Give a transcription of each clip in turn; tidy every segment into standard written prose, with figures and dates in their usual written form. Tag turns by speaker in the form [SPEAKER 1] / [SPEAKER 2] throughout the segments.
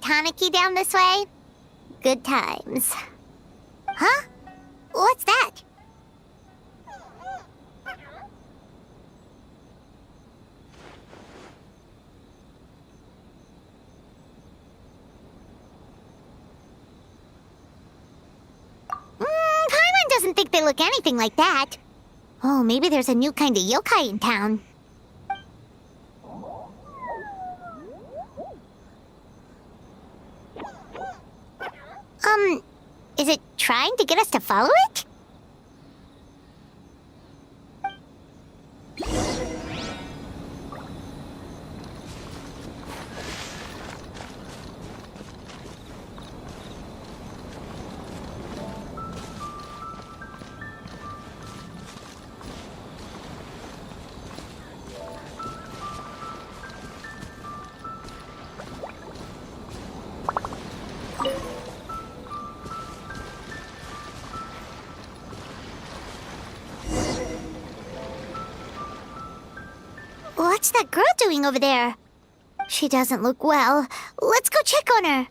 [SPEAKER 1] Tanuki down this way? Good times. Huh? What's that? Paimon doesn't think they look anything like that. Oh, maybe there's a new kind of yokai in town. Is it trying to get us to follow it? What's that girl doing over there? She doesn't look well. Let's go check on her.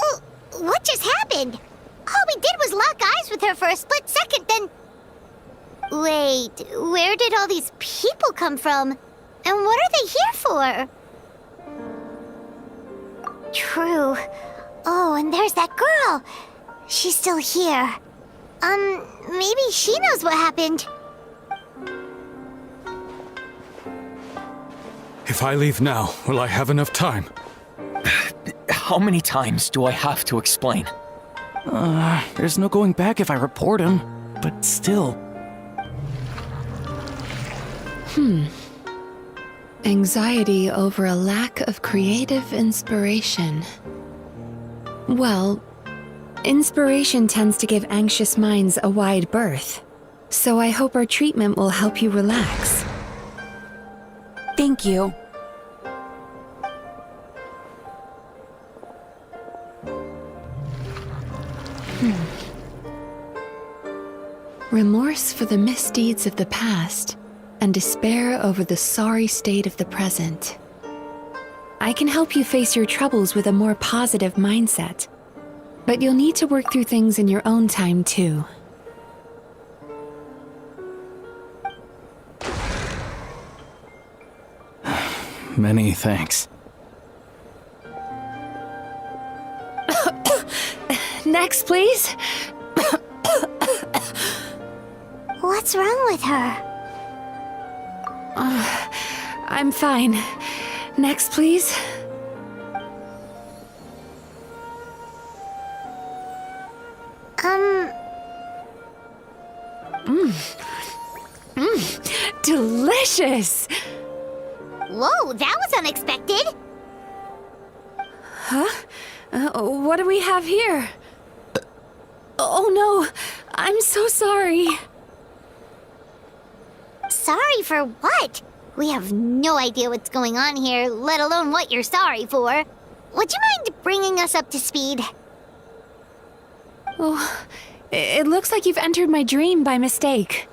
[SPEAKER 1] Oh, what just happened? All we did was lock eyes with her for a split second, then... Wait, where did all these people come from? And what are they here for? True. Oh, and there's that girl. She's still here. Maybe she knows what happened.
[SPEAKER 2] If I leave now, will I have enough time?
[SPEAKER 3] How many times do I have to explain?
[SPEAKER 4] There's no going back if I report him. But still.
[SPEAKER 5] Anxiety over a lack of creative inspiration. Well, inspiration tends to give anxious minds a wide berth, so I hope our treatment will help you relax.
[SPEAKER 6] Thank you.
[SPEAKER 5] Remorse for the misdeeds of the past, and despair over the sorry state of the present. I can help you face your troubles with a more positive mindset, but you'll need to work through things in your own time too.
[SPEAKER 4] Many thanks.
[SPEAKER 5] Next, please.
[SPEAKER 1] What's wrong with her?
[SPEAKER 5] I'm fine. Next, please. Delicious!
[SPEAKER 1] Whoa, that was unexpected.
[SPEAKER 5] Huh? What do we have here? Oh no, I'm so sorry.
[SPEAKER 1] Sorry for what? We have no idea what's going on here, let alone what you're sorry for. Would you mind bringing us up to speed?
[SPEAKER 5] Oh, it looks like you've entered my dream by mistake.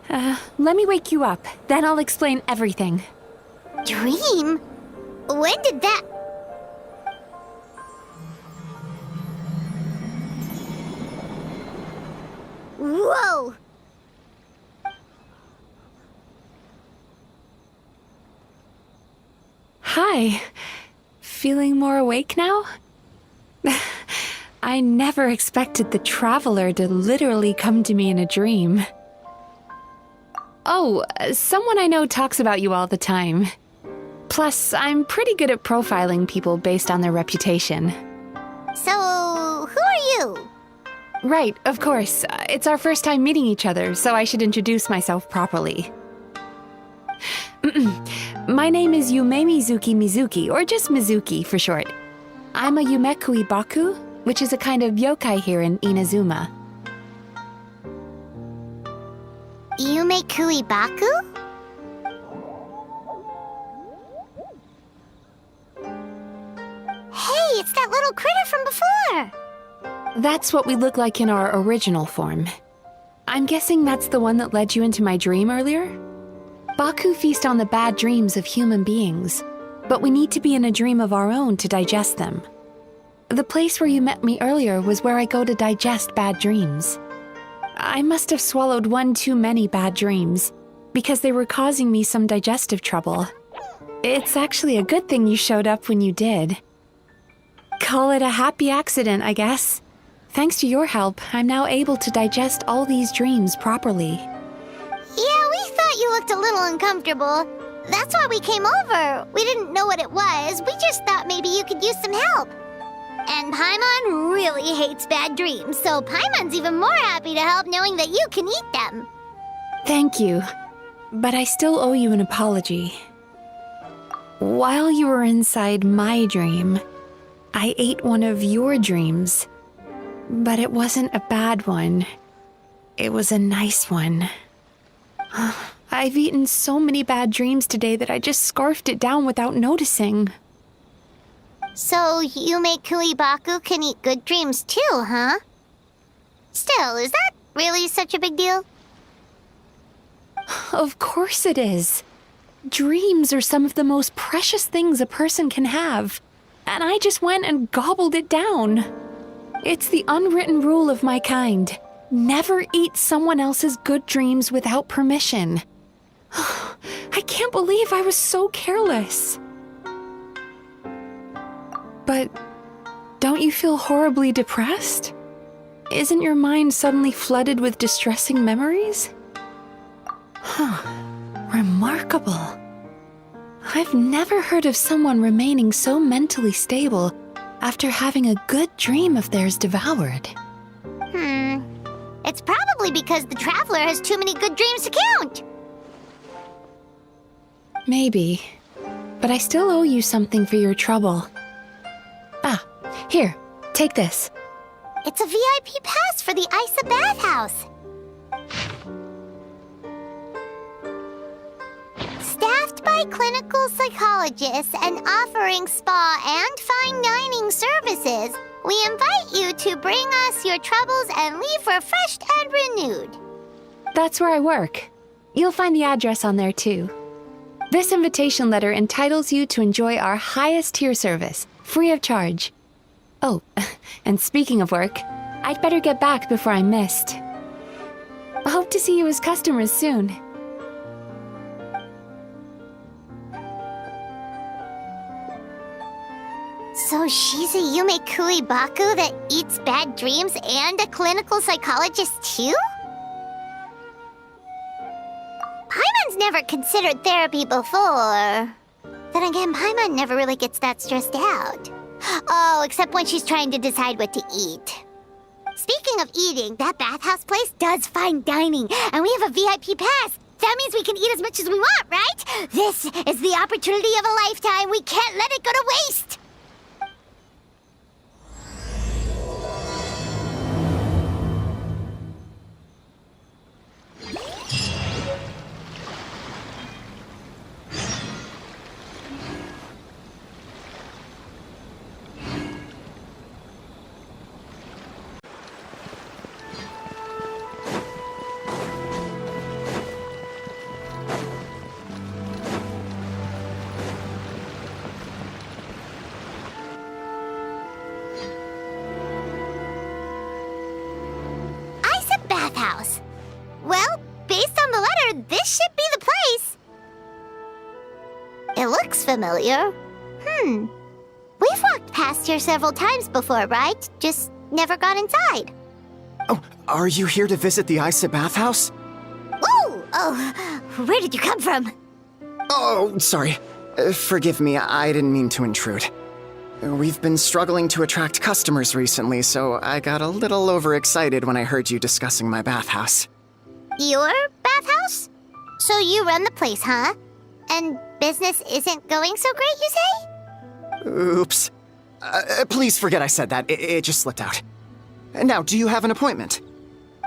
[SPEAKER 5] Let me wake you up, then I'll explain everything.
[SPEAKER 1] Dream? When did that... Whoa!
[SPEAKER 5] Hi. Feeling more awake now? I never expected the Traveler to literally come to me in a dream. Oh, someone I know talks about you all the time. Plus, I'm pretty good at profiling people based on their reputation.
[SPEAKER 1] So, who are you?
[SPEAKER 5] Right, of course. It's our first time meeting each other, so I should introduce myself properly. My name is Yume Mizuki, or just Mizuki for short. I'm a Yumekui Baku, which is a kind of yokai here in Inazuma.
[SPEAKER 1] Yume Kuibaku? Hey, it's that little critter from before!
[SPEAKER 5] That's what we look like in our original form. I'm guessing that's the one that led you into my dream earlier? Baku feast on the bad dreams of human beings, but we need to be in a dream of our own to digest them. The place where you met me earlier was where I go to digest bad dreams. I must have swallowed one too many bad dreams, because they were causing me some digestive trouble. It's actually a good thing you showed up when you did. Call it a happy accident, I guess. Thanks to your help, I'm now able to digest all these dreams properly.
[SPEAKER 1] Yeah, we thought you looked a little uncomfortable. That's why we came over. We didn't know what it was. We just thought maybe you could use some help. And Paimon really hates bad dreams, so Paimon's even more happy to help knowing that you can eat them.
[SPEAKER 5] Thank you, but I still owe you an apology. While you were inside my dream, I ate one of your dreams. But it wasn't a bad one. It was a nice one. I've eaten so many bad dreams today that I just scarfed it down without noticing.
[SPEAKER 1] So Yume Kuibaku can eat good dreams too, huh? Still, is that really such a big deal?
[SPEAKER 5] Of course it is. Dreams are some of the most precious things a person can have. And I just went and gobbled it down. It's the unwritten rule of my kind. Never eat someone else's good dreams without permission. I can't believe I was so careless. But don't you feel horribly depressed? Isn't your mind suddenly flooded with distressing memories? Remarkable. I've never heard of someone remaining so mentally stable after having a good dream of theirs devoured.
[SPEAKER 1] It's probably because the traveler has too many good dreams to count.
[SPEAKER 5] Maybe. But I still owe you something for your trouble. Here, take this.
[SPEAKER 1] It's a VIP pass for the Aisa Bathhouse. Staffed by clinical psychologists and offering spa and fine dining services, we invite you to bring us your troubles and leave refreshed and renewed.
[SPEAKER 5] That's where I work. You'll find the address on there too. This invitation letter entitles you to enjoy our highest tier service, free of charge. Oh, and speaking of work, I'd better get back before I'm missed. I hope to see you as customers soon.
[SPEAKER 1] So she's a Yume Kuibaku that eats bad dreams and a clinical psychologist too? Paimon's never considered therapy before. Then again, Paimon never really gets that stressed out. Oh, except when she's trying to decide what to eat. Speaking of eating, that bathhouse place does fine dining, and we have a VIP pass. That means we can eat as much as we want, right? This is the opportunity of a lifetime. We can't let it go to waste. Bathhouse. Well, based on the letter, this should be the place. It looks familiar. We've walked past here several times before, right? Just never gone inside.
[SPEAKER 6] Oh, are you here to visit the Aisa Bathhouse?
[SPEAKER 1] Whoa! Oh, where did you come from?
[SPEAKER 6] Oh, sorry. Forgive me, I didn't mean to intrude. We've been struggling to attract customers recently, so I got a little overexcited when I heard you discussing my bathhouse.
[SPEAKER 1] Your bathhouse? So you run the place, huh? And business isn't going so great, you say?
[SPEAKER 6] Oops. Please forget I said that. It just slipped out. Now, do you have an appointment?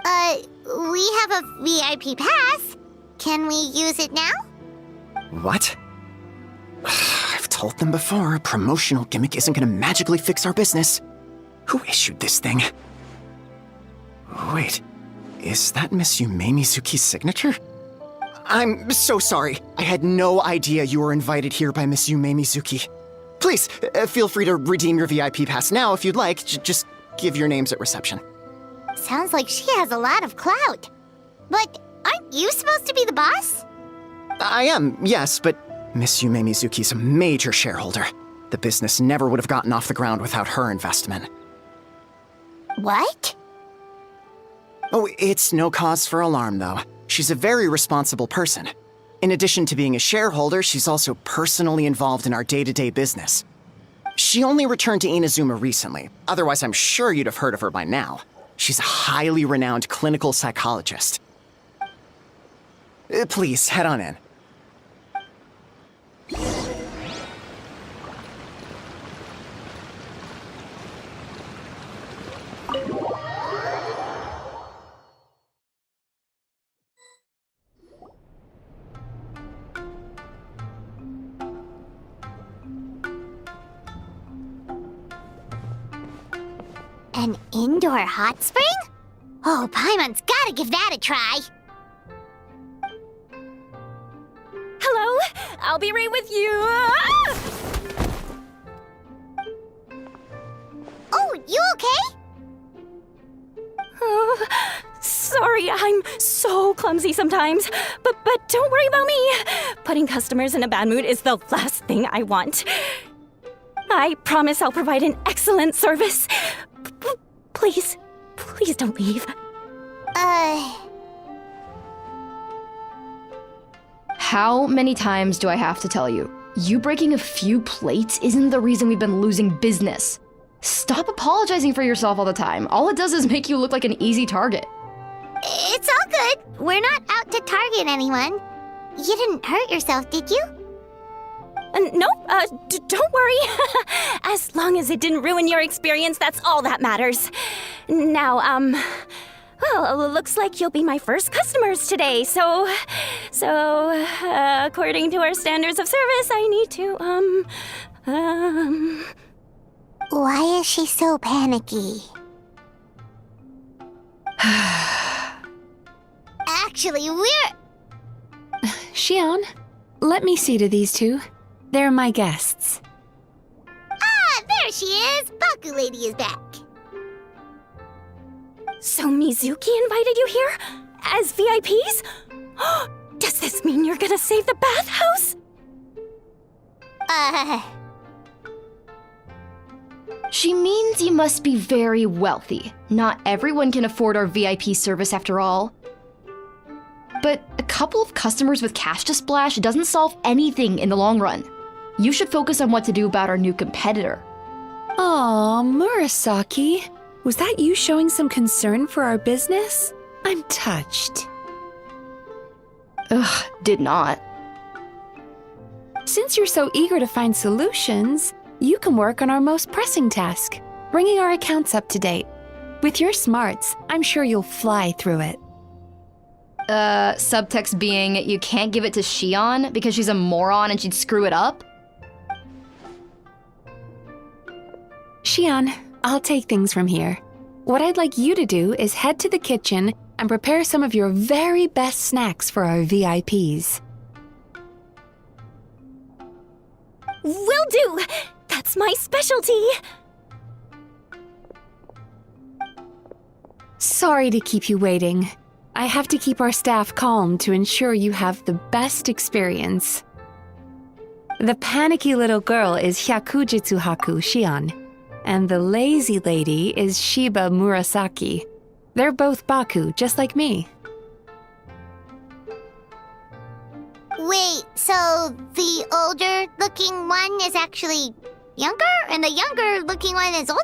[SPEAKER 1] We have a VIP pass. Can we use it now?
[SPEAKER 6] What? I've told them before, a promotional gimmick isn't gonna magically fix our business. Who issued this thing? Wait, is that Miss Yume Mizuki's signature? I'm so sorry. I had no idea you were invited here by Miss Yume Mizuki. Please, feel free to redeem your VIP pass now if you'd like. Just give your names at reception.
[SPEAKER 1] Sounds like she has a lot of clout. But aren't you supposed to be the boss?
[SPEAKER 6] I am, yes, but Miss Yume Mizuki's a major shareholder. The business never would have gotten off the ground without her investment.
[SPEAKER 1] What?
[SPEAKER 6] Oh, it's no cause for alarm, though. She's a very responsible person. In addition to being a shareholder, she's also personally involved in our day-to-day business. She only returned to Inazuma recently, otherwise I'm sure you'd have heard of her by now. She's a highly renowned clinical psychologist. Please, head on in.
[SPEAKER 1] An indoor hot spring? Oh, Paimon's gotta give that a try.
[SPEAKER 7] Hello, I'll be right with you.
[SPEAKER 1] Oh, you okay?
[SPEAKER 7] Oh, sorry, I'm so clumsy sometimes. But don't worry about me. Putting customers in a bad mood is the last thing I want. I promise I'll provide an excellent service. Please don't leave.
[SPEAKER 8] How many times do I have to tell you? You breaking a few plates isn't the reason we've been losing business. Stop apologizing for yourself all the time. All it does is make you look like an easy target.
[SPEAKER 1] It's all good. We're not out to target anyone. You didn't hurt yourself, did you?
[SPEAKER 7] No, don't worry. As long as it didn't ruin your experience, that's all that matters. Now, well, looks like you'll be my first customers today, so, according to our standards of service, I need to,
[SPEAKER 1] Why is she so panicky? Actually, we're...
[SPEAKER 5] Xion, let me see to these two. They're my guests.
[SPEAKER 1] Ah, there she is! Baku Lady is back.
[SPEAKER 7] So Mizuki invited you here? As VIPs? Does this mean you're gonna save the bathhouse?
[SPEAKER 8] She means you must be very wealthy. Not everyone can afford our VIP service after all. But a couple of customers with cash to splash doesn't solve anything in the long run. You should focus on what to do about our new competitor.
[SPEAKER 5] Aw, Murasaki. Was that you showing some concern for our business? I'm touched.
[SPEAKER 8] Ugh, did not.
[SPEAKER 5] Since you're so eager to find solutions, you can work on our most pressing task, bringing our accounts up to date. With your smarts, I'm sure you'll fly through it.
[SPEAKER 8] Subtext being you can't give it to Xion because she's a moron and she'd screw it up?
[SPEAKER 5] Xion, I'll take things from here. What I'd like you to do is head to the kitchen and prepare some of your very best snacks for our VIPs.
[SPEAKER 7] Will do! That's my specialty!
[SPEAKER 5] Sorry to keep you waiting. I have to keep our staff calm to ensure you have the best experience. The panicky little girl is Hyakujitsu Haku Xion, and the lazy lady is Shiba Murasaki. They're both Baku, just like me.
[SPEAKER 1] Wait, so the older-looking one is actually younger, and the younger-looking one is older?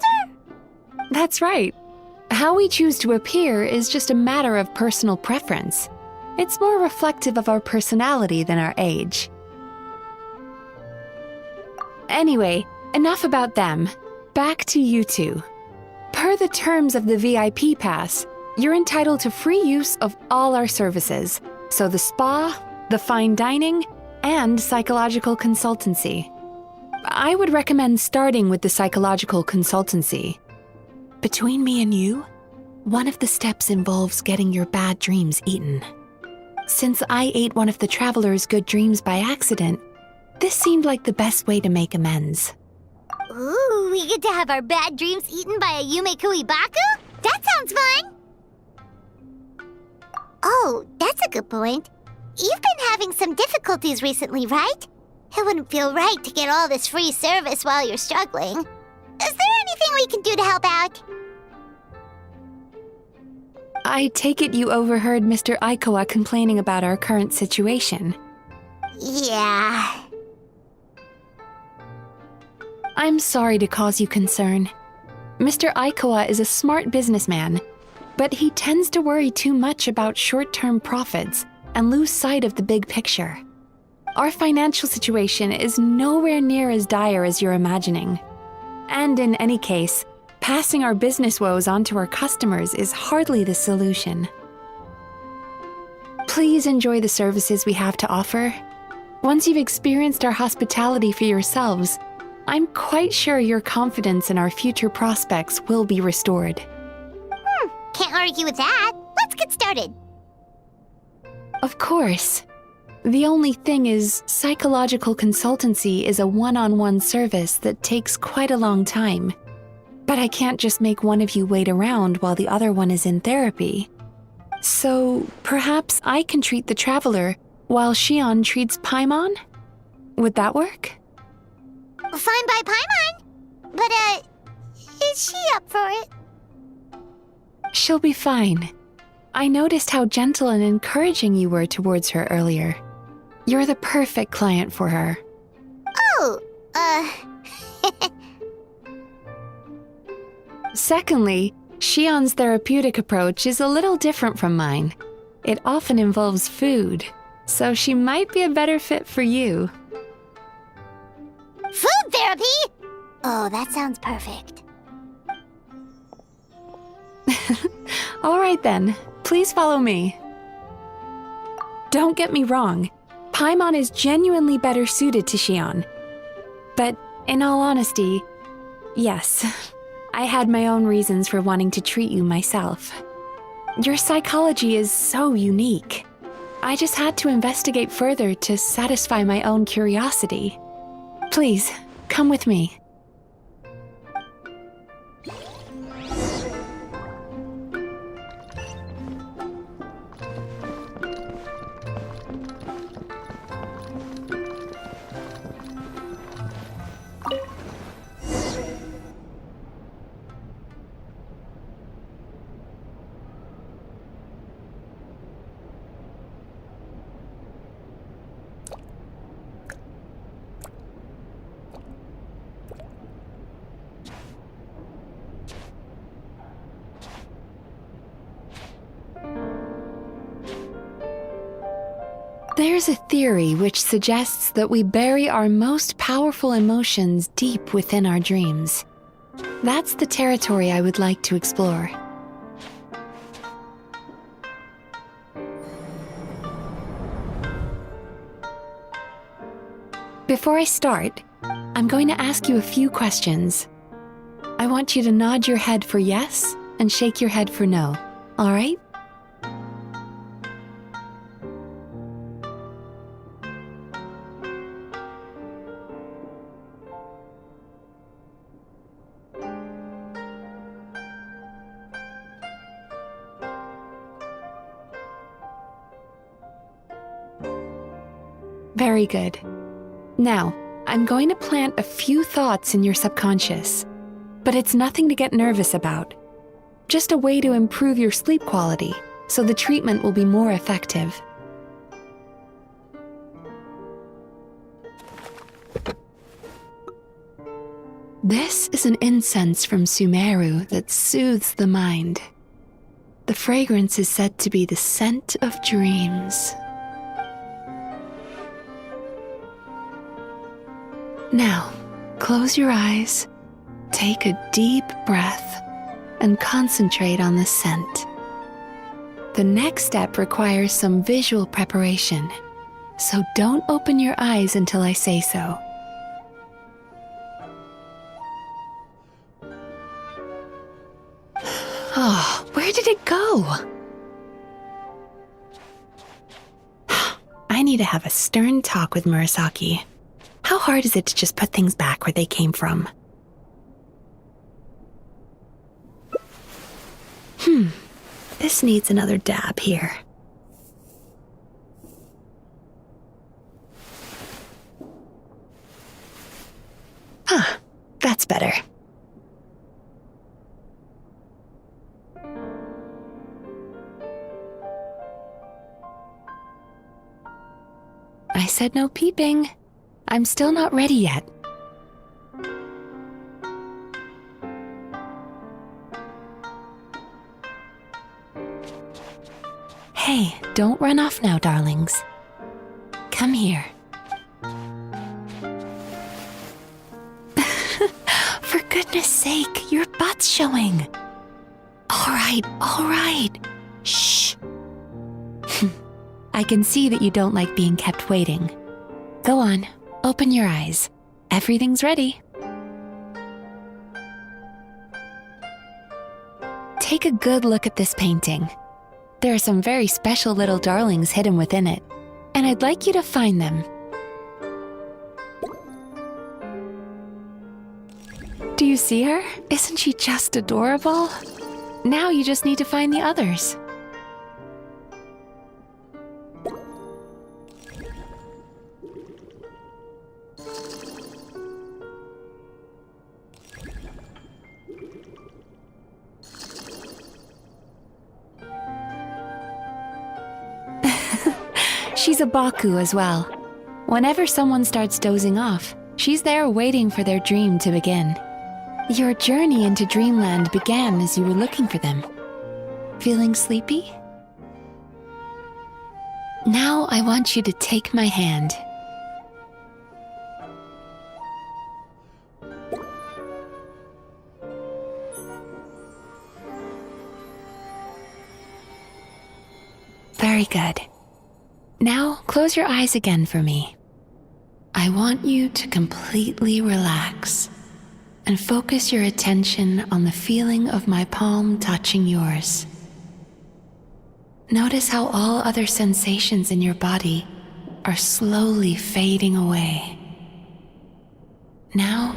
[SPEAKER 5] That's right. How we choose to appear is just a matter of personal preference. It's more reflective of our personality than our age. Anyway, enough about them. Back to you two. Per the terms of the VIP pass, you're entitled to free use of all our services, so the spa, the fine dining, and psychological consultancy. I would recommend starting with the psychological consultancy. Between me and you, one of the steps involves getting your bad dreams eaten. Since I ate one of the traveler's good dreams by accident, this seemed like the best way to make amends.
[SPEAKER 1] Ooh, we get to have our bad dreams eaten by a Yume Kuibaku? That sounds fun! Oh, that's a good point. You've been having some difficulties recently, right? It wouldn't feel right to get all this free service while you're struggling. Is there anything we can do to help out?
[SPEAKER 5] I take it you overheard Mr. Aikawa complaining about our current situation.
[SPEAKER 1] Yeah.
[SPEAKER 5] I'm sorry to cause you concern. Mr. Aikawa is a smart businessman, but he tends to worry too much about short-term profits and lose sight of the big picture. Our financial situation is nowhere near as dire as you're imagining. And in any case, passing our business woes on to our customers is hardly the solution. Please enjoy the services we have to offer. Once you've experienced our hospitality for yourselves, I'm quite sure your confidence in our future prospects will be restored.
[SPEAKER 1] Can't argue with that. Let's get started.
[SPEAKER 5] Of course. The only thing is, psychological consultancy is a one-on-one service that takes quite a long time. But I can't just make one of you wait around while the other one is in therapy. So, perhaps I can treat the traveler while Shion treats Paimon? Would that work?
[SPEAKER 1] Fine by Paimon. But, is she up for it?
[SPEAKER 5] She'll be fine. I noticed how gentle and encouraging you were towards her earlier. You're the perfect client for her.
[SPEAKER 1] Oh,
[SPEAKER 5] Secondly, Shion's therapeutic approach is a little different from mine. It often involves food, so she might be a better fit for you.
[SPEAKER 1] food therapy? Oh, that sounds perfect.
[SPEAKER 5] All right then, please follow me. Don't get me wrong, Paimon is genuinely better suited to Shion. But in all honesty, yes, I had my own reasons for wanting to treat you myself. Your psychology is so unique. I just had to investigate further to satisfy my own curiosity. Please, come with me. There's a theory which suggests that we bury our most powerful emotions deep within our dreams. That's the territory I would like to explore. Before I start, I'm going to ask you a few questions. I want you to nod your head for yes and shake your head for no, all right? Very good. Now, I'm going to plant a few thoughts in your subconscious, but it's nothing to get nervous about. Just a way to improve your sleep quality, so the treatment will be more effective. This is an incense from Sumeru that soothes the mind. The fragrance is said to be the scent of dreams. Now, close your eyes, take a deep breath, and concentrate on the scent. The next step requires some visual preparation, so don't open your eyes until I say so. Oh, where did I need to have a stern talk with Murasaki. How hard is it to just put things back where they came from? This needs another dab here. That's better. I said no peeping. I'm still not ready yet. Hey, don't run off now, darlings. Come here. For goodness sake, your butt's showing. All right. Shh. I can see that you don't like being kept waiting. Go on, open your eyes. Everything's ready. Take a good look at this painting. There are some very special little darlings hidden within it, and I'd like you to find them. Do you see her? Isn't she just adorable? Now you just need to find the others. She's a Baku as well. Whenever someone starts dozing off, she's there waiting for their dream to begin. Your journey into Dreamland began as you were looking for them. Feeling sleepy? Now I want you to take my hand. Very good. Now, close your eyes again for me. I want you to completely relax and focus your attention on the feeling of my palm touching yours. Notice how all other sensations in your body are slowly fading away. Now,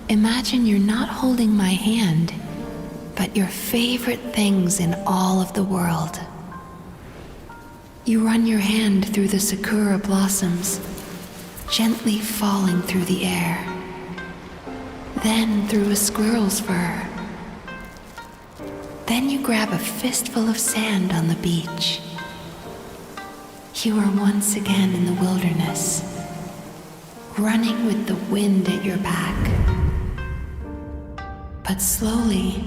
[SPEAKER 5] imagine you're not holding my hand, but your favorite things in all of the world. You run your hand through the sakura blossoms, gently falling through the air. Then through a squirrel's fur. Then you grab a fistful of sand on the beach. You are once again in the wilderness, running with the wind at your back. But slowly,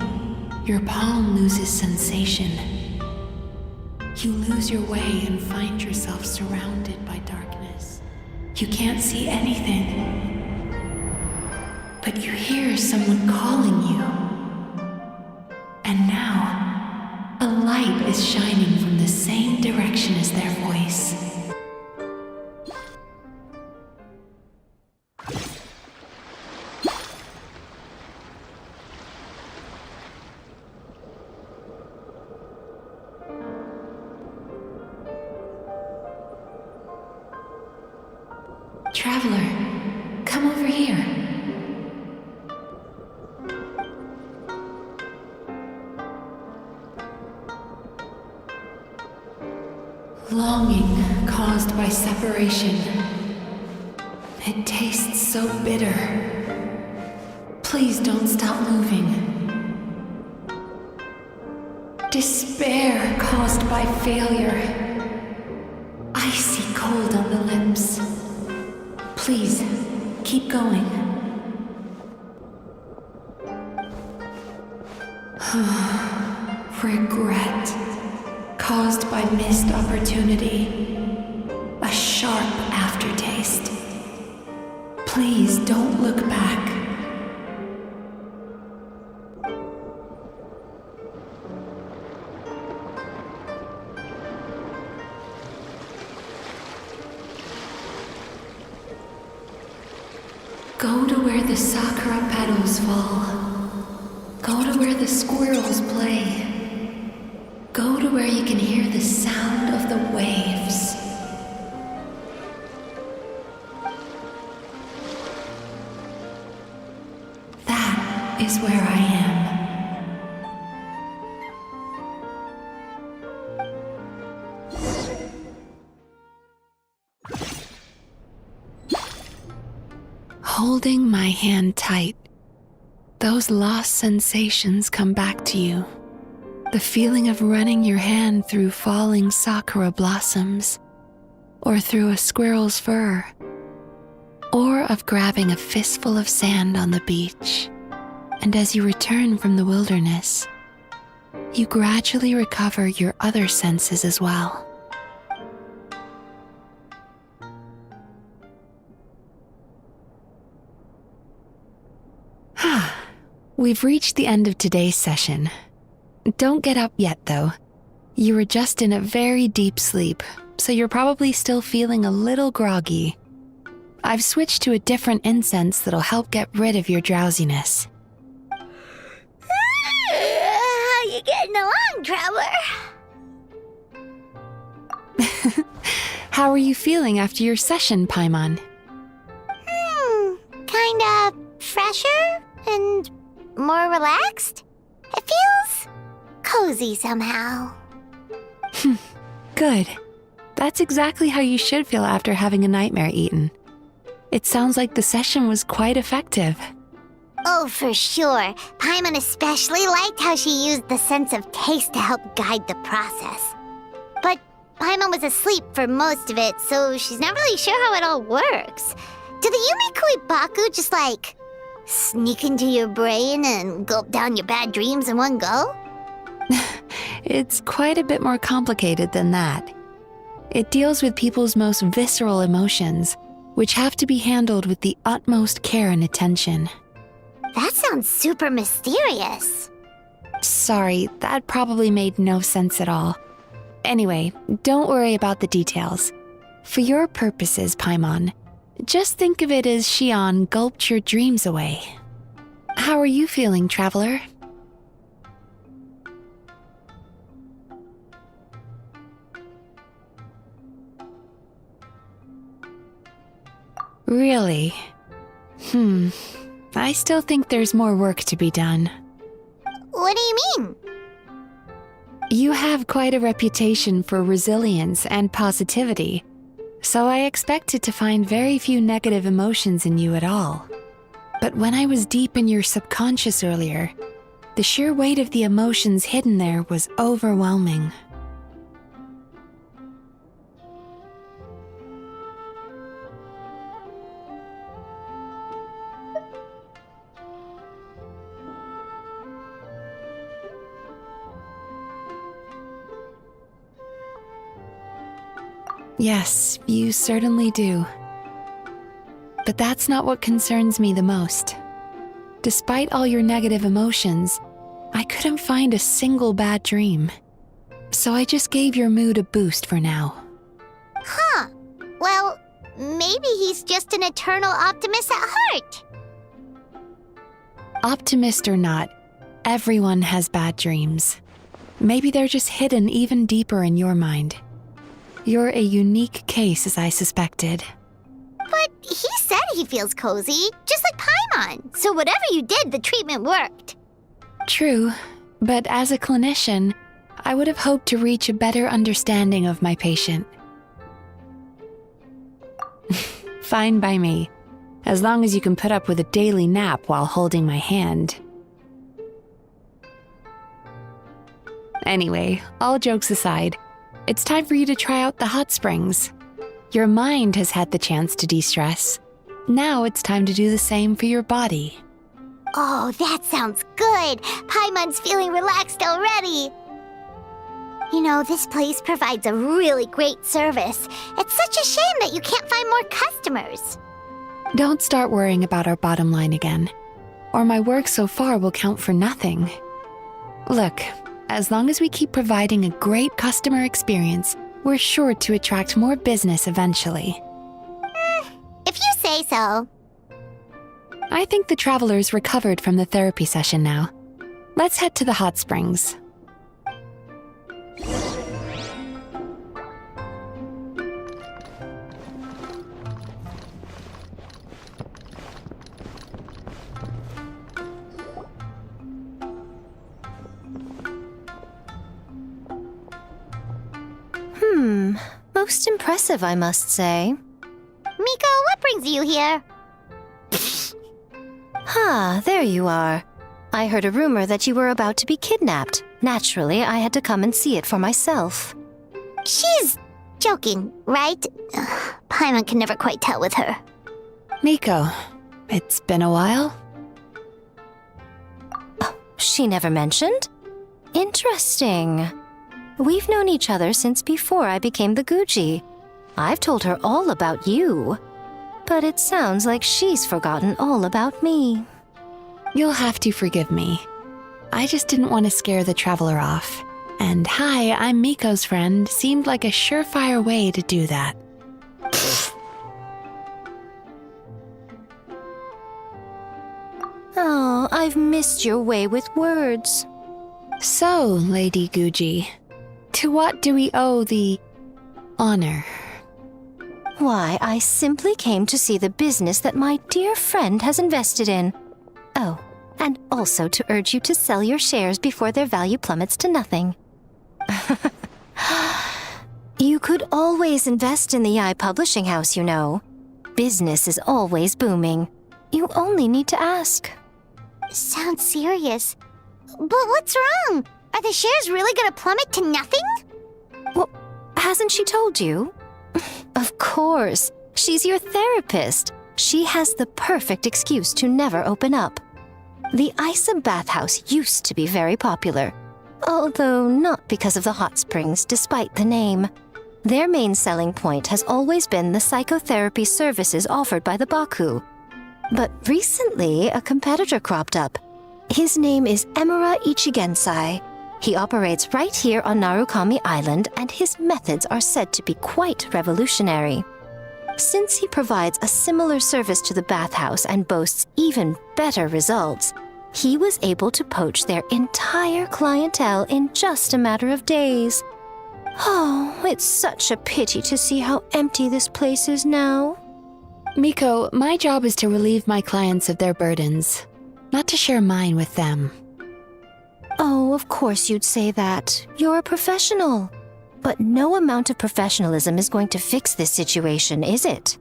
[SPEAKER 5] your palm loses sensation. You lose your way and find yourself surrounded by darkness. You can't see anything, but you hear someone calling you. And now, a light is shining from the same direction as their voice. Traveler, come over here. Longing caused by separation. It tastes so bitter. Please don't stop moving. Despair caused by failure. Icy cold on the lips. Please, keep going. Regret, caused by missed opportunity. A sharp aftertaste. Please don't look back. Go to where the sakura petals fall. Go to where the squirrels play. Go to where you can hear the sound of the waves. is where I am. Holding my hand tight, those lost sensations come back to you. The feeling of running your hand through falling sakura blossoms, or through a squirrel's fur, or of grabbing a fistful of sand on the beach. And as you return from the wilderness, you gradually recover your other senses as well. We've reached the end of today's session. Don't get up yet, though. You were just in a very deep sleep, so you're probably still feeling a little groggy. I've switched to a different incense that'll help get rid of your drowsiness.
[SPEAKER 1] How you getting along, Traveler?
[SPEAKER 5] How are you feeling after your session, Paimon?
[SPEAKER 1] Kinda fresher and more relaxed? It feels cozy somehow.
[SPEAKER 5] Good. That's exactly how you should feel after having a nightmare eaten. It sounds like the session was quite effective.
[SPEAKER 1] Oh, for sure. Paimon especially liked how she used the sense of taste to help guide the process. But Paimon was asleep for most of it, so she's not really sure how it all works. Do the Yumi Kuibaku just sneak into your brain and gulp down your bad dreams in one go?
[SPEAKER 5] It's quite a bit more complicated than that. It deals with people's most visceral emotions, which have to be handled with the utmost care and attention.
[SPEAKER 1] That sounds super mysterious.
[SPEAKER 5] Sorry, that probably made no sense at all. Anyway, don't worry about the details. For your purposes, Paimon, just think of it as Xion gulped your dreams away. How are you feeling, Traveler? Really? I still think there's more work to be done.
[SPEAKER 1] What do you mean?
[SPEAKER 5] You have quite a reputation for resilience and positivity, so I expected to find very few negative emotions in you at all. But when I was deep in your subconscious earlier, the sheer weight of the emotions hidden there was overwhelming. Yes, you certainly do. But that's not what concerns me the most. Despite all your negative emotions, I couldn't find a single bad dream. So I just gave your mood a boost for now.
[SPEAKER 1] Huh. Well, maybe he's just an eternal optimist at heart.
[SPEAKER 5] Optimist or not, everyone has bad dreams. Maybe they're just hidden even deeper in your mind. You're a unique case, as I suspected.
[SPEAKER 1] But he said he feels cozy, just like Paimon. So whatever you did, the treatment worked.
[SPEAKER 5] True, but as a clinician, I would have hoped to reach a better understanding of my patient. Fine by me, as long as you can put up with a daily nap while holding my hand. Anyway, all jokes aside, it's time for you to try out the hot springs. Your mind has had the chance to de-stress. Now it's time to do the same for your body.
[SPEAKER 1] Oh, that sounds good. Paimon's feeling relaxed already. You know, this place provides a really great service. It's such a shame that you can't find more customers.
[SPEAKER 5] Don't start worrying about our bottom line again, or my work so far will count for nothing. Look, as long as we keep providing a great customer experience, we're sure to attract more business eventually.
[SPEAKER 1] If you say so.
[SPEAKER 5] I think the traveler's recovered from the therapy session now. Let's head to the hot springs.
[SPEAKER 9] Most impressive, I must say.
[SPEAKER 1] Miko, what brings you here?
[SPEAKER 9] There you are. I heard a rumor that you were about to be kidnapped. Naturally, I had to come and see it for myself.
[SPEAKER 1] She's joking, right? Paimon can never quite tell with her.
[SPEAKER 5] Miko, it's been a while?
[SPEAKER 9] She never mentioned? Interesting. We've known each other since before I became the Guji. I've told her all about you. But it sounds like she's forgotten all about me.
[SPEAKER 5] You'll have to forgive me. I just didn't want to scare the traveler off. And hi, I'm Miko's friend seemed like a surefire way to do that.
[SPEAKER 9] Oh, I've missed your way with words.
[SPEAKER 5] So, Lady Guji, to what do we owe the honor?
[SPEAKER 9] Why, I simply came to see the business that my dear friend has invested in. Oh, and also to urge you to sell your shares before their value plummets to nothing. You could always invest in the publishing house, you know. Business is always booming. You only need to ask.
[SPEAKER 1] Sounds serious. But what's wrong? Are the shares really gonna plummet to nothing?
[SPEAKER 9] Well, hasn't she told you? Of course. She's your therapist. She has the perfect excuse to never open up. The Aisa Bathhouse used to be very popular, although not because of the hot springs, despite the name. Their main selling point has always been the psychotherapy services offered by the Baku. But recently, a competitor cropped up. His name is Emura Ichigensai. He operates right here on Narukami Island, and his methods are said to be quite revolutionary. Since he provides a similar service to the bathhouse and boasts even better results, he was able to poach their entire clientele in just a matter of days. Oh, it's such a pity to see how empty this place is now.
[SPEAKER 5] Miko, my job is to relieve my clients of their burdens, not to share mine with them.
[SPEAKER 9] Oh, of course you'd say that. You're a professional. But no amount of professionalism is going to fix this situation, is it?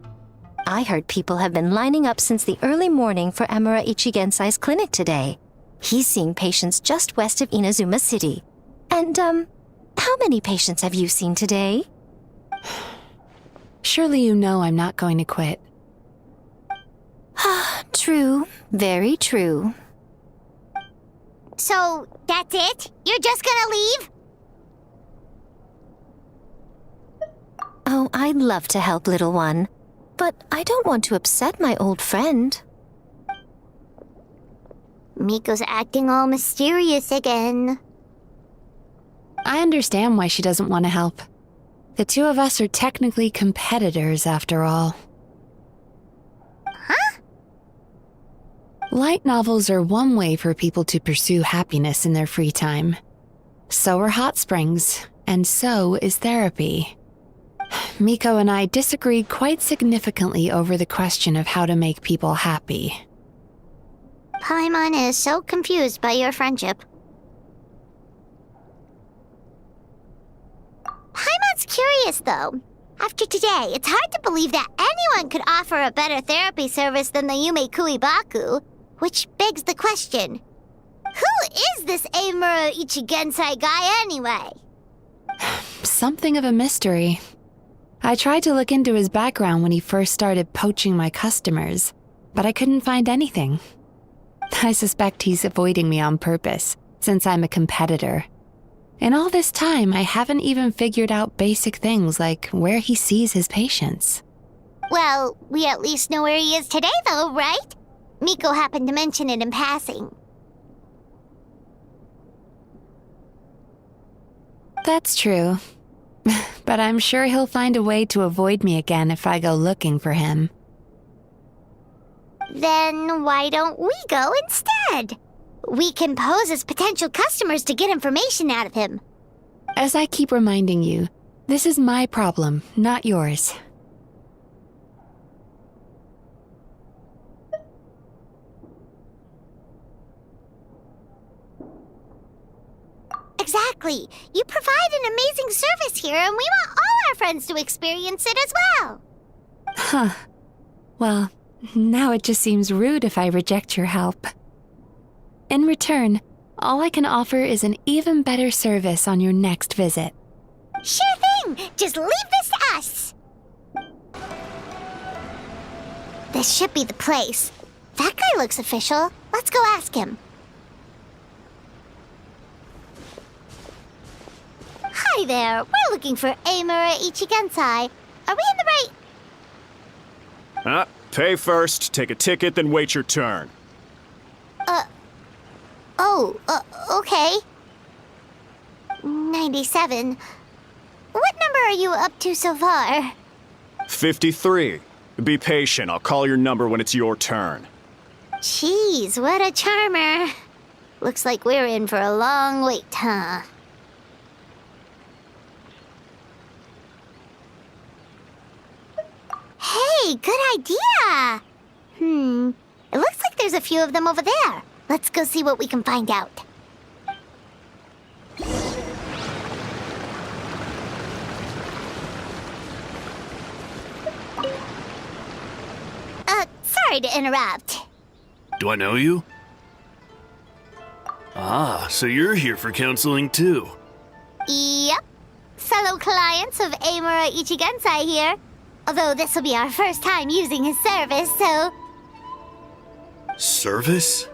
[SPEAKER 9] I heard people have been lining up since the early morning for Emura Ichigensai's clinic today. He's seeing patients just west of Inazuma City. And, how many patients have you seen today?
[SPEAKER 5] Surely you know I'm not going to quit.
[SPEAKER 9] True. Very true.
[SPEAKER 1] So, that's it? You're just gonna leave?
[SPEAKER 9] Oh, I'd love to help, little one. But I don't want to upset my old friend.
[SPEAKER 1] Miko's acting all mysterious again.
[SPEAKER 5] I understand why she doesn't want to help. The two of us are technically competitors, after all.
[SPEAKER 1] Huh?
[SPEAKER 5] Light novels are one way for people to pursue happiness in their free time. So are hot springs, and so is therapy. Miko and I disagreed quite significantly over the question of how to make people happy.
[SPEAKER 1] Paimon is so confused by your friendship. Paimon's curious, though. After today, it's hard to believe that anyone could offer a better therapy service than the Yume Baku, which begs the question, who is this Emura Ichigensai guy anyway?
[SPEAKER 5] Something of a mystery. I tried to look into his background when he first started poaching my customers, but I couldn't find anything. I suspect he's avoiding me on purpose, since I'm a competitor. In all this time, I haven't even figured out basic things like where he sees his patients.
[SPEAKER 1] Well, we at least know where he is today, though, right? Miko happened to mention it in passing.
[SPEAKER 5] That's true. But I'm sure he'll find a way to avoid me again if I go looking for him.
[SPEAKER 1] Then why don't we go instead? We can pose as potential customers to get information out of him.
[SPEAKER 5] As I keep reminding you, this is my problem, not yours.
[SPEAKER 1] Exactly. You provide an amazing service here, and we want all our friends to experience it as well.
[SPEAKER 5] Huh. Well, now it just seems rude if I reject your help. In return, all I can offer is an even better service on your next visit.
[SPEAKER 1] Sure thing! Just leave this to us! This should be the place. That guy looks official. Let's go ask him. Hi there. We're looking for Amura Ichigensai. Are we in the right...
[SPEAKER 10] Pay first, take a ticket, then wait your turn.
[SPEAKER 1] Okay. 97. What number are you up to so far?
[SPEAKER 10] 53. Be patient, I'll call your number when it's your turn.
[SPEAKER 1] Jeez, what a charmer. Looks like we're in for a long wait, huh? Hey, good idea! It looks like there's a few of them over there. Let's go see what we can find out. Sorry to interrupt.
[SPEAKER 11] Do I know you? Ah, so you're here for counseling too.
[SPEAKER 1] Yep. Fellow clients of Amura Ichigensai here. Although this will be our first time using his service, so...
[SPEAKER 11] Service?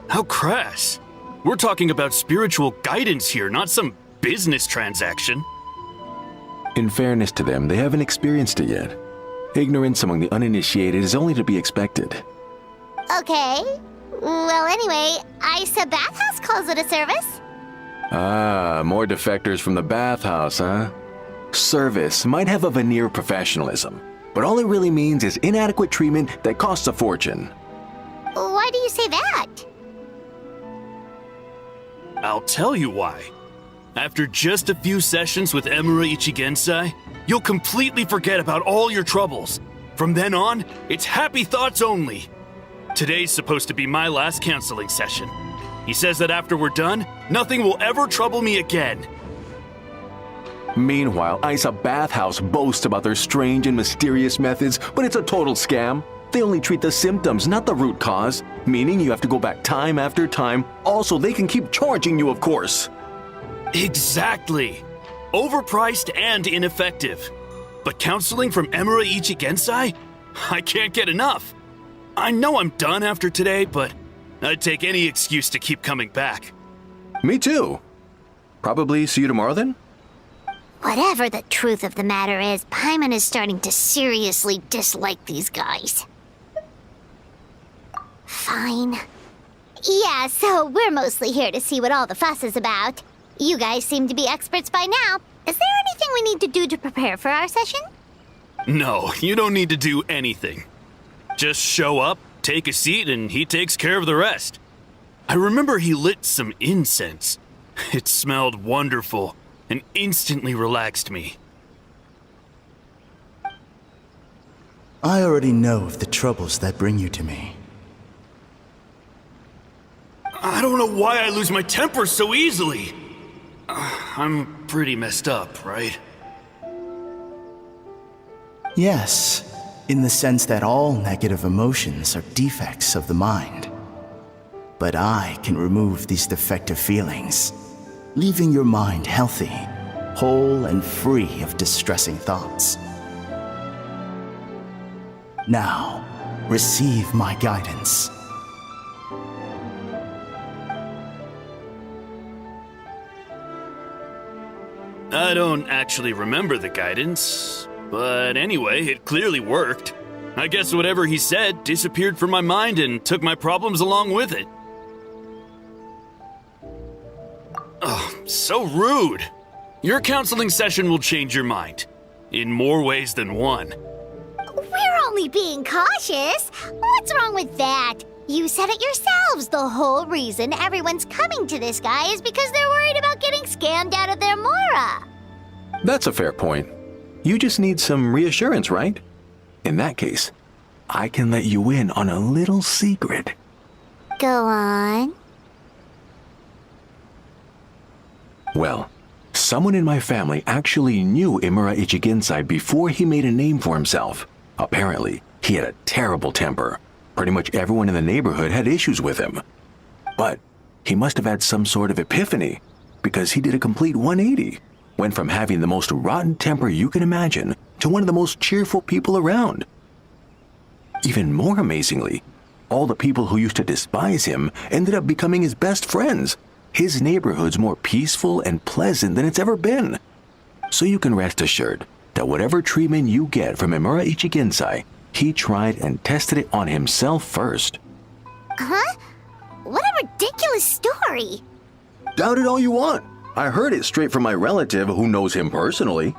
[SPEAKER 11] How crass. We're talking about spiritual guidance here, not some business transaction.
[SPEAKER 12] In fairness to them, they haven't experienced it yet. Ignorance among the uninitiated is only to be expected.
[SPEAKER 1] Okay. Well, anyway, Aisa Bathhouse calls it a service.
[SPEAKER 12] Ah, more defectors from the Bathhouse, huh? Service might have a veneer of professionalism, but all it really means is inadequate treatment that costs a fortune.
[SPEAKER 1] Why do you say that?
[SPEAKER 11] I'll tell you why. After just a few sessions with Amura Ichigensai, you'll completely forget about all your troubles. From then on, it's happy thoughts only. Today's supposed to be my last counseling session. He says that after we're done, nothing will ever trouble me again.
[SPEAKER 12] Meanwhile, Aisa Bathhouse boasts about their strange and mysterious methods, but it's a total scam. They only treat the symptoms, not the root cause, meaning you have to go back time after time. Also, they can keep charging you, of course.
[SPEAKER 11] Exactly. Overpriced and ineffective. But counseling from Amura Ichigensai? I can't get enough. I know I'm done after today, but I'd take any excuse to keep coming back.
[SPEAKER 12] Me too. Probably see you tomorrow then?
[SPEAKER 1] Whatever the truth of the matter is, Paimon is starting to seriously dislike these guys. Fine. Yeah, so we're mostly here to see what all the fuss is about. You guys seem to be experts by now. Is there anything we need to do to prepare for our session?
[SPEAKER 11] No, you don't need to do anything. Just show up, take a seat, and he takes care of the rest. I remember he lit some incense. It smelled wonderful and instantly relaxed me.
[SPEAKER 13] I already know of the troubles that bring you to me.
[SPEAKER 11] I don't know why I lose my temper so easily. I'm pretty messed up, right?
[SPEAKER 13] Yes, in the sense that all negative emotions are defects of the mind. But I can remove these defective feelings, leaving your mind healthy, whole and free of distressing thoughts. Now, receive my guidance.
[SPEAKER 11] I don't actually remember the guidance, but anyway, it clearly worked. I guess whatever he said disappeared from my mind and took my problems along with it. Oh, so rude. Your counseling session will change your mind. In more ways than one.
[SPEAKER 1] We're only being cautious. What's wrong with that? You said it yourselves. The whole reason everyone's coming to this guy is because they're worried about getting scammed out of their Mora.
[SPEAKER 12] That's a fair point. You just need some reassurance, right? In that case, I can let you in on a little secret.
[SPEAKER 1] Go on.
[SPEAKER 12] Well, someone in my family actually knew Imura Ichigensai before he made a name for himself. Apparently, he had a terrible temper. Pretty much everyone in the neighborhood had issues with him. But he must have had some sort of epiphany, because he did a complete 180. Went from having the most rotten temper you can imagine to one of the most cheerful people around. Even more amazingly, all the people who used to despise him ended up becoming his best friends. His neighborhood's more peaceful and pleasant than it's ever been. So you can rest assured that whatever treatment you get from Imura Ichigensai, he tried and tested it on himself first.
[SPEAKER 1] Huh? What a ridiculous story!
[SPEAKER 12] Doubt it all you want. I heard it straight from my relative who knows him personally.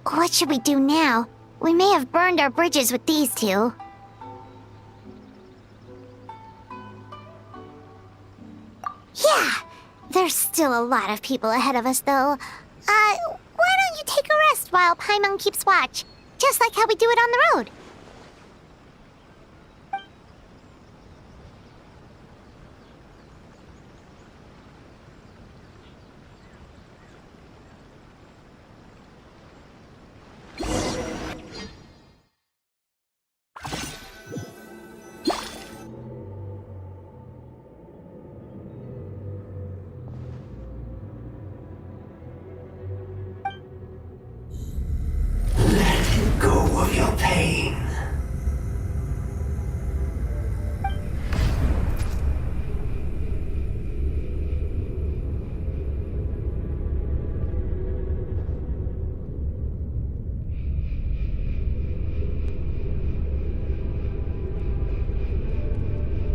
[SPEAKER 1] What should we do now? We may have burned our bridges with these two. Yeah! There's still a lot of people ahead of us, though. Why don't you take a rest while Paimon keeps watch? Just like how we do it on the road.
[SPEAKER 14] Go of your pain.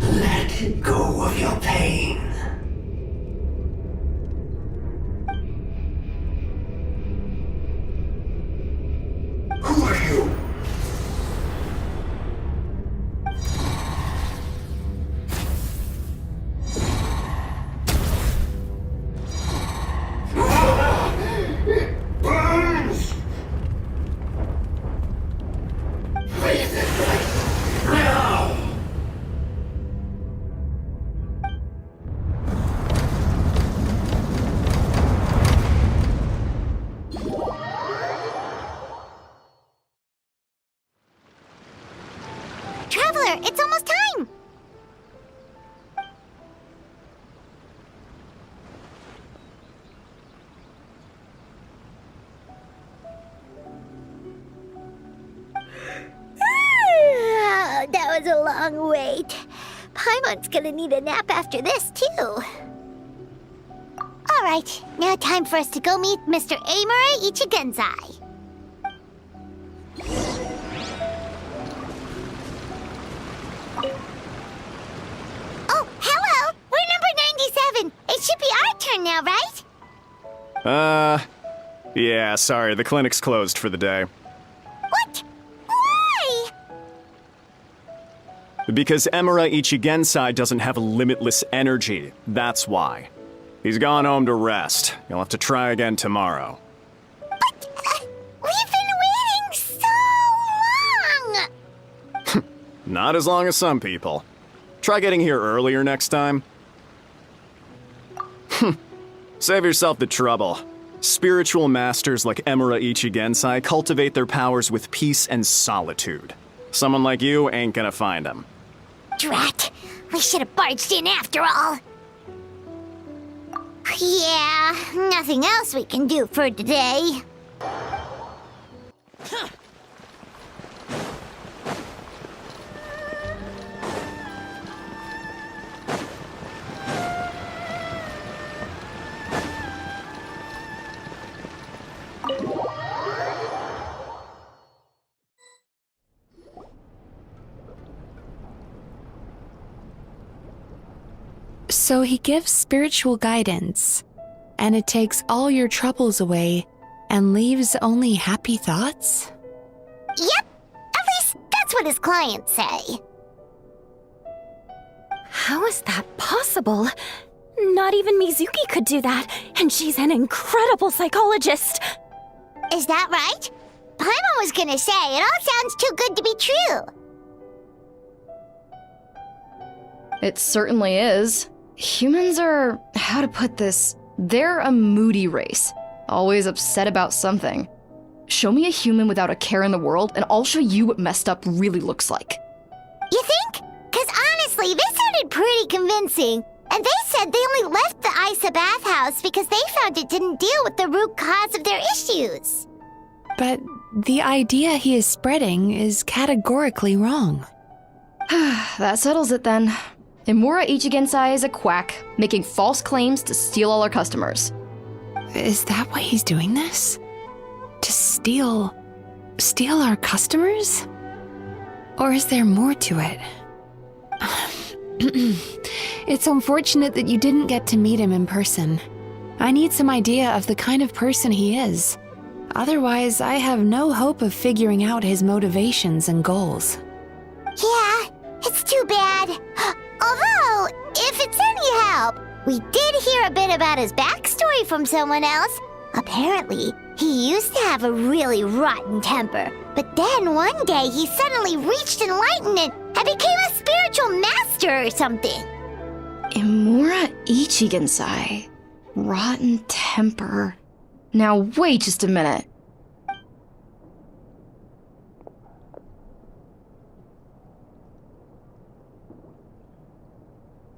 [SPEAKER 14] Let go of your pain. Who are you? It burns! Leave this place now!
[SPEAKER 1] Traveler, it's almost time! That was a long wait. Paimon's gonna need a nap after this, too. Alright, now time for us to go meet Mr. Imura Ichigensai. Oh, hello! We're number 97. It should be our turn now, right?
[SPEAKER 10] Yeah, sorry, the clinic's closed for the day.
[SPEAKER 1] What? Why?
[SPEAKER 10] Because Imura Ichigensai doesn't have limitless energy, that's why. He's gone home to rest. You'll have to try again tomorrow.
[SPEAKER 1] But, we've been waiting so long!
[SPEAKER 10] Not as long as some people. Try getting here earlier next time. Save yourself the trouble. Spiritual masters like Imura Ichigensai cultivate their powers with peace and solitude. Someone like you ain't gonna find them.
[SPEAKER 1] Drat! We should have barged in after all. Yeah, nothing else we can do for today.
[SPEAKER 5] So he gives spiritual guidance, and it takes all your troubles away and leaves only happy thoughts?
[SPEAKER 1] Yep, at least that's what his clients say.
[SPEAKER 7] How is that possible? Not even Mizuki could do that, and she's an incredible psychologist.
[SPEAKER 1] Is that right? Paimon was gonna say, it all sounds too good to be true.
[SPEAKER 8] It certainly is. Humans are, how to put this, they're a moody race, always upset about something. Show me a human without a care in the world, and I'll show you what messed up really looks like.
[SPEAKER 1] You think? Because honestly, this sounded pretty convincing. And they said they only left the Aisa Bathhouse because they found it didn't deal with the root cause of their issues.
[SPEAKER 5] But the idea he is spreading is categorically wrong.
[SPEAKER 8] That settles it then. Imura Ichigensai is a quack, making false claims to steal all our customers.
[SPEAKER 5] Is that why he's doing this? To steal our customers? Or is there more to it? It's unfortunate that you didn't get to meet him in person. I need some idea of the kind of person he is. Otherwise, I have no hope of figuring out his motivations and goals.
[SPEAKER 1] Yeah, it's too bad. Although, if it's any help, we did hear a bit about his backstory from someone else. Apparently, he used to have a really rotten temper, but then one day he suddenly reached enlightenment and became a spiritual master or something.
[SPEAKER 8] Imura Ichigensai. Rotten temper. Now wait just a minute.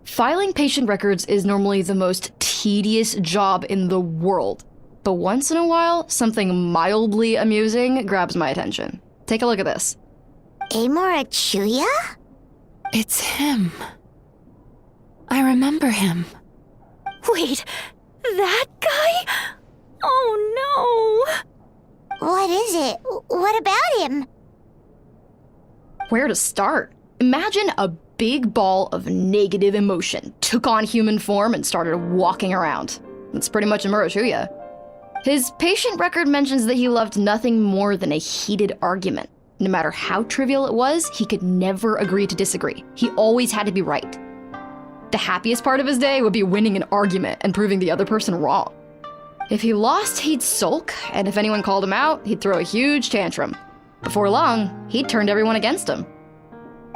[SPEAKER 8] Filing patient records is normally the most tedious job in the world. But once in a while, something mildly amusing grabs my attention. Take a look at this.
[SPEAKER 1] Amora Chuya?
[SPEAKER 5] It's him. I remember him.
[SPEAKER 7] Wait, that guy? Oh no!
[SPEAKER 1] What is it? What about him?
[SPEAKER 8] Where to start? Imagine a big ball of negative emotion took on human form and started walking around. That's pretty much Imura Chuya. His patient record mentions that he loved nothing more than a heated argument. No matter how trivial it was, he could never agree to disagree. He always had to be right. The happiest part of his day would be winning an argument and proving the other person wrong. If he lost, he'd sulk, and if anyone called him out, he'd throw a huge tantrum. Before long, he'd turned everyone against him.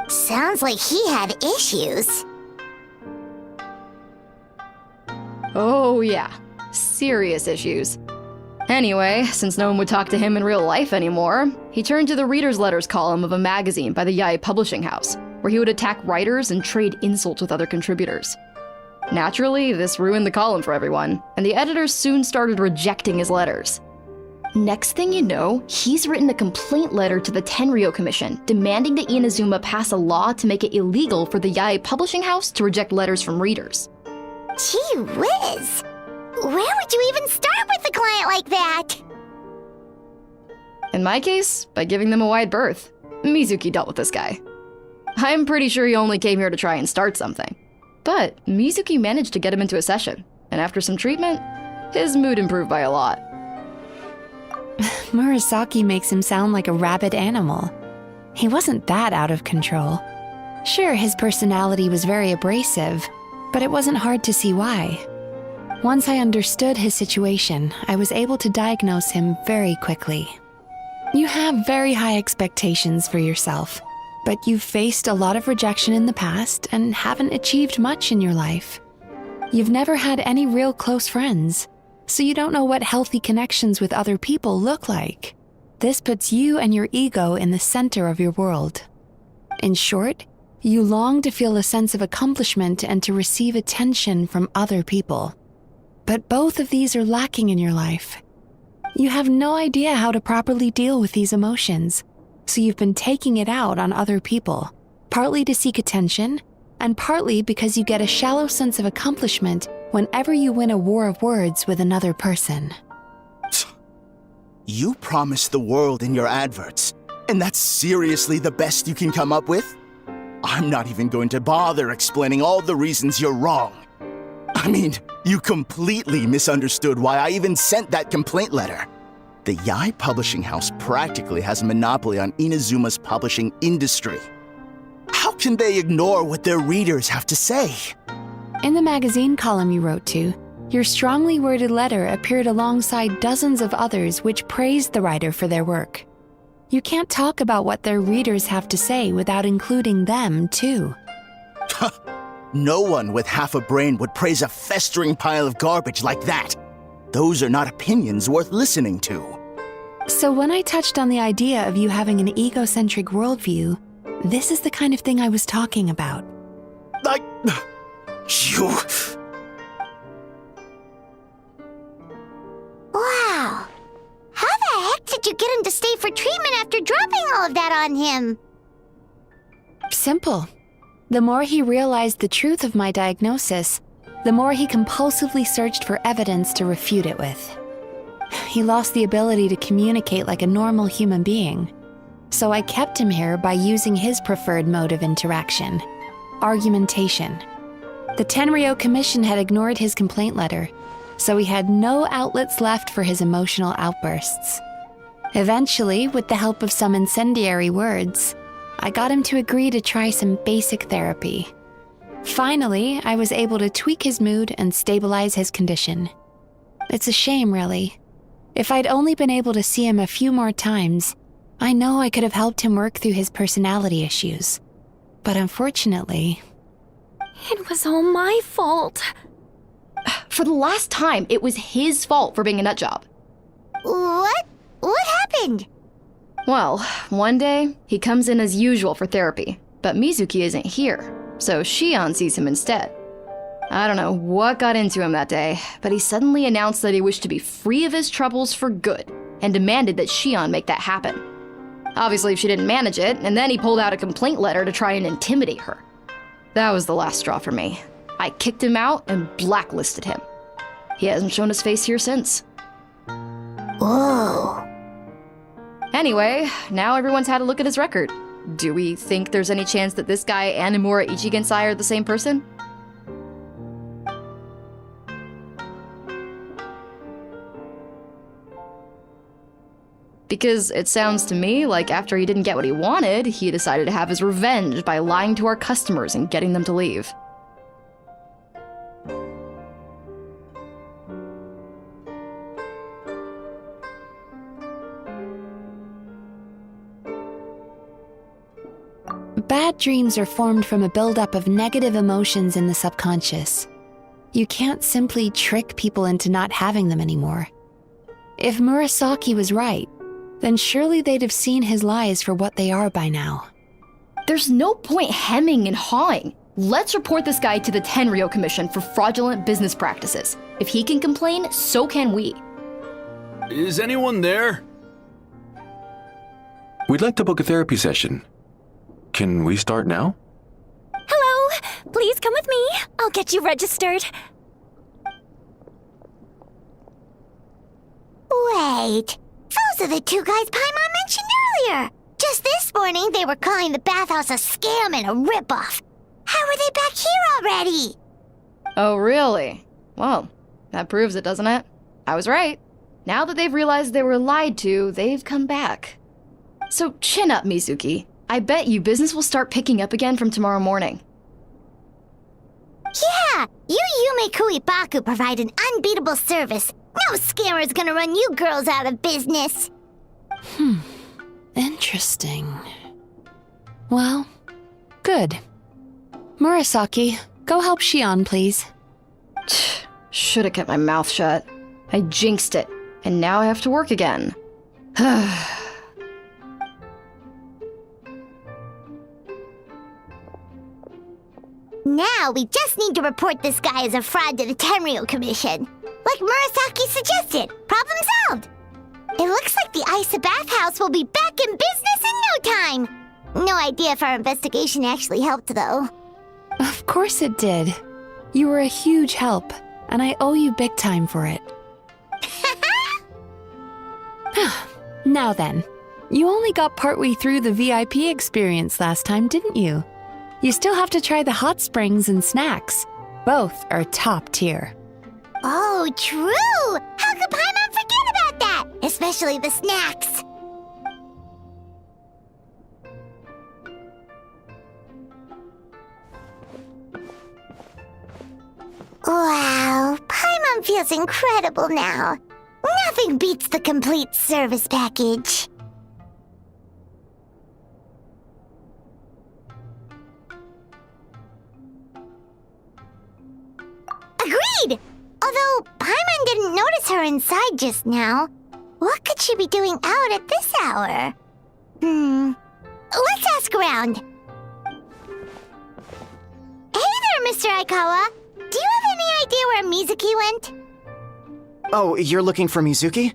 [SPEAKER 1] Sounds like he had issues.
[SPEAKER 8] Oh yeah, serious issues. Anyway, since no one would talk to him in real life anymore, he turned to the reader's letters column of a magazine by the Yae Publishing House, where he would attack writers and trade insults with other contributors. Naturally, this ruined the column for everyone, and the editors soon started rejecting his letters. Next thing you know, he's written a complaint letter to the Tenryo Commission, demanding that Inazuma pass a law to make it illegal for the Yae Publishing House to reject letters from readers.
[SPEAKER 1] Gee whiz! Where would you even start with a client like that?
[SPEAKER 8] In my case, by giving them a wide berth. Mizuki dealt with this guy. I'm pretty sure he only came here to try and start something. But Mizuki managed to get him into a session, and after some treatment, his mood improved by a lot.
[SPEAKER 5] Murasaki makes him sound like a rabid animal. He wasn't that out of control. Sure, his personality was very abrasive, but it wasn't hard to see why. Once I understood his situation, I was able to diagnose him very quickly. You have very high expectations for yourself, but you've faced a lot of rejection in the past and haven't achieved much in your life. You've never had any real close friends, so you don't know what healthy connections with other people look like. This puts you and your ego in the center of your world. In short, you long to feel a sense of accomplishment and to receive attention from other people. But both of these are lacking in your life. You have no idea how to properly deal with these emotions, so you've been taking it out on other people, partly to seek attention, and partly because you get a shallow sense of accomplishment whenever you win a war of words with another person.
[SPEAKER 13] You promised the world in your adverts, and that's seriously the best you can come up with? I'm not even going to bother explaining all the reasons you're wrong. I mean, you completely misunderstood why I even sent that complaint letter. The Yae Publishing House practically has a monopoly on Inazuma's publishing industry. How can they ignore what their readers have to say?
[SPEAKER 5] In the magazine column you wrote to, your strongly worded letter appeared alongside dozens of others which praised the writer for their work. You can't talk about what their readers have to say without including them, too.
[SPEAKER 13] No one with half a brain would praise a festering pile of garbage like that. Those are not opinions worth listening to.
[SPEAKER 5] So when I touched on the idea of you having an egocentric worldview, this is the kind of thing I was talking about.
[SPEAKER 13] You...
[SPEAKER 1] Wow. How the heck did you get him to stay for treatment after dropping all of that on him?
[SPEAKER 5] Simple. The more he realized the truth of my diagnosis, the more he compulsively searched for evidence to refute it with. He lost the ability to communicate like a normal human being. So I kept him here by using his preferred mode of interaction: argumentation. The Tenryo Commission had ignored his complaint letter, so he had no outlets left for his emotional outbursts. Eventually, with the help of some incendiary words, I got him to agree to try some basic therapy. Finally, I was able to tweak his mood and stabilize his condition. It's a shame, really. If I'd only been able to see him a few more times, I know I could have helped him work through his personality issues. But unfortunately...
[SPEAKER 7] It was all my fault.
[SPEAKER 8] For the last time, it was his fault for being a nutjob.
[SPEAKER 1] What? What happened?
[SPEAKER 8] Well, one day, he comes in as usual for therapy, but Mizuki isn't here, so Shion sees him instead. I don't know what got into him that day, but he suddenly announced that he wished to be free of his troubles for good, and demanded that Shion make that happen. Obviously, she didn't manage it, and then he pulled out a complaint letter to try and intimidate her. That was the last straw for me. I kicked him out and blacklisted him. He hasn't shown his face here since.
[SPEAKER 1] Whoa.
[SPEAKER 8] Anyway, now everyone's had a look at his record. Do we think there's any chance that this guy and Nomura Ichigensai are the same person? Because it sounds to me like after he didn't get what he wanted, he decided to have his revenge by lying to our customers and getting them to leave.
[SPEAKER 5] Bad dreams are formed from a buildup of negative emotions in the subconscious. You can't simply trick people into not having them anymore. If Murasaki was right, then surely they'd have seen his lies for what they are by now.
[SPEAKER 8] There's no point hemming and hawing. Let's report this guy to the Tenryo Commission for fraudulent business practices. If he can complain, so can we.
[SPEAKER 11] Is anyone there?
[SPEAKER 12] We'd like to book a therapy session. Can we start now?
[SPEAKER 7] Hello! Please come with me. I'll get you registered.
[SPEAKER 1] Wait. Those are the two guys Paimon mentioned earlier. Just this morning, they were calling the Bathhouse a scam and a ripoff. How are they back here already?
[SPEAKER 8] Oh, really? Well, that proves it, doesn't it? I was right. Now that they've realized they were lied to, they've come back. So chin up, Mizuki. I bet you business will start picking up again from tomorrow morning.
[SPEAKER 1] Yeah, you Yume Kuibaku provide an unbeatable service. No scammer's gonna run you girls out of business.
[SPEAKER 5] Interesting. Well, good. Murasaki, go help Shion, please.
[SPEAKER 8] Should've kept my mouth shut. I jinxed it, and now I have to work again.
[SPEAKER 1] Now we just need to report this guy as a fraud to the Tenryo Commission. Like Murasaki suggested. Problem solved. It looks like the Aisa Bathhouse will be back in business in no time. No idea if our investigation actually helped, though.
[SPEAKER 5] Of course it did. You were a huge help, and I owe you big time for it. Now then, you only got partway through the VIP experience last time, didn't you? You still have to try the hot springs and snacks. Both are top tier.
[SPEAKER 1] Oh, true! How could Paimon forget about that? Especially the snacks. Wow, Paimon feels incredible now. Nothing beats the complete service package. her inside just now. What could she be doing out at this hour? Let's ask around. Hey there, Mr. Aikawa. Do you have any idea where Mizuki went?
[SPEAKER 6] Oh, you're looking for Mizuki?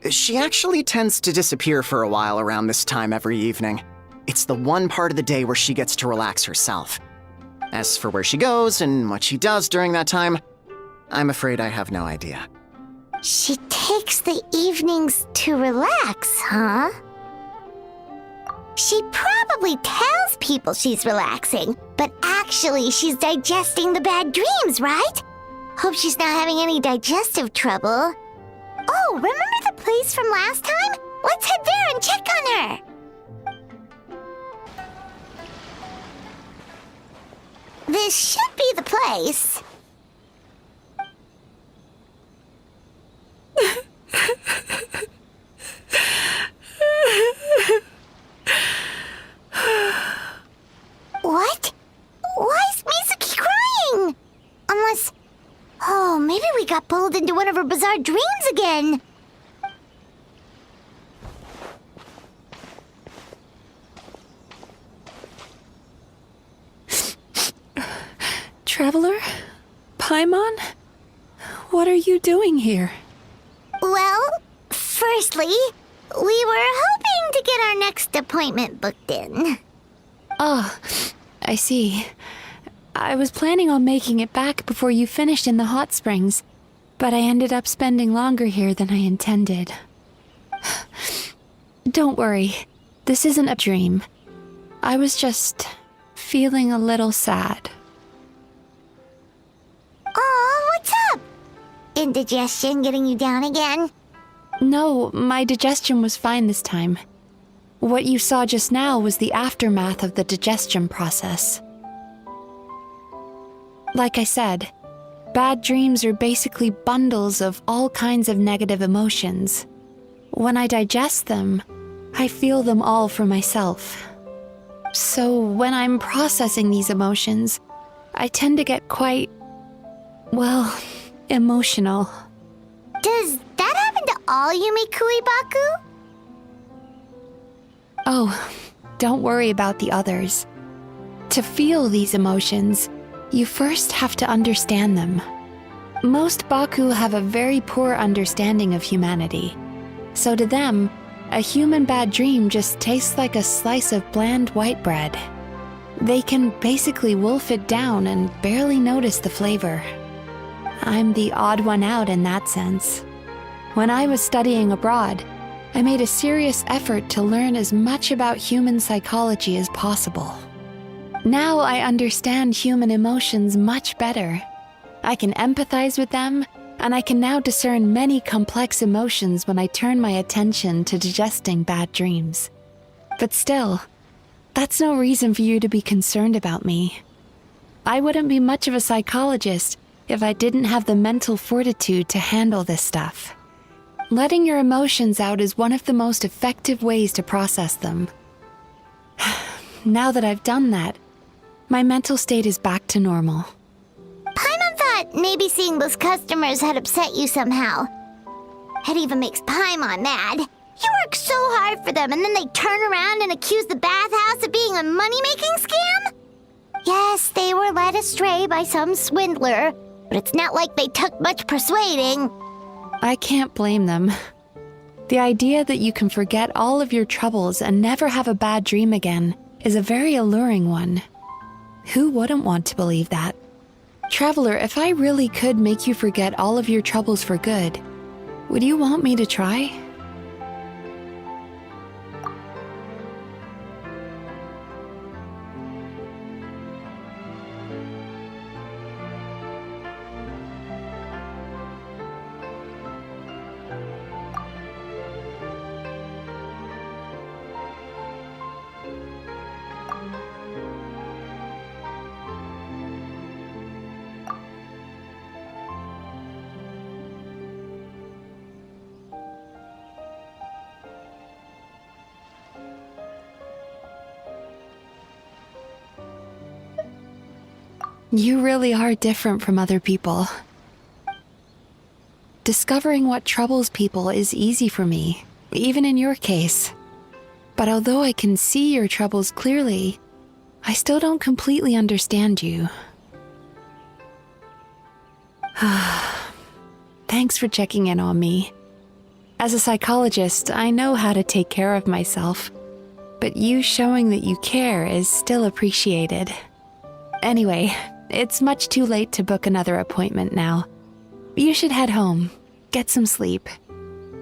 [SPEAKER 6] She actually tends to disappear for a while around this time every evening. It's the one part of the day where she gets to relax herself. As for where she goes and what she does during that time, I'm afraid I have no idea.
[SPEAKER 1] She takes the evenings to relax, huh? She probably tells people she's relaxing, but actually she's digesting the bad dreams, right? Hope she's not having any digestive trouble. Oh, remember the place from last time? Let's head there and check on her. This should be the place. What? Why is Mizuki crying? Unless... Oh, maybe we got pulled into one of her bizarre dreams again.
[SPEAKER 5] Traveler? Paimon? What are you doing here?
[SPEAKER 1] Well, firstly, we were hoping to get our next appointment booked in.
[SPEAKER 5] Oh, I see. I was planning on making it back before you finished in the hot springs, but I ended up spending longer here than I intended. Don't worry, this isn't a dream. I was just feeling a little sad.
[SPEAKER 1] Oh, what's up? Indigestion getting you down again?
[SPEAKER 5] No, my digestion was fine this time. What you saw just now was the aftermath of the digestion process. Like I said, bad dreams are basically bundles of all kinds of negative emotions. When I digest them, I feel them all for myself. So when I'm processing these emotions, I tend to get quite, well, emotional.
[SPEAKER 1] Does that happen to all Yumikui Baku?
[SPEAKER 5] Oh, don't worry about the others. To feel these emotions, you first have to understand them. Most Baku have a very poor understanding of humanity. So to them, a human bad dream just tastes like a slice of bland white bread. They can basically wolf it down and barely notice the flavor. I'm the odd one out in that sense. When I was studying abroad, I made a serious effort to learn as much about human psychology as possible. Now I understand human emotions much better. I can empathize with them, and I can now discern many complex emotions when I turn my attention to digesting bad dreams. But still, that's no reason for you to be concerned about me. I wouldn't be much of a psychologist if I didn't have the mental fortitude to handle this stuff. Letting your emotions out is one of the most effective ways to process them. Now that I've done that, my mental state is back to normal.
[SPEAKER 1] Paimon thought maybe seeing those customers had upset you somehow. It even makes Paimon mad. You work so hard for them and then they turn around and accuse the Bathhouse of being a money-making scam? Yes, they were led astray by some swindler, but it's not like they took much persuading.
[SPEAKER 5] I can't blame them. The idea that you can forget all of your troubles and never have a bad dream again is a very alluring one. Who wouldn't want to believe that? Traveler, if I really could make you forget all of your troubles for good, would you want me to try? You really are different from other people. Discovering what troubles people is easy for me, even in your case. But although I can see your troubles clearly, I still don't completely understand you. Thanks for checking in on me. As a psychologist, I know how to take care of myself, but you showing that you care is still appreciated. Anyway, it's much too late to book another appointment now. You should head home, get some sleep,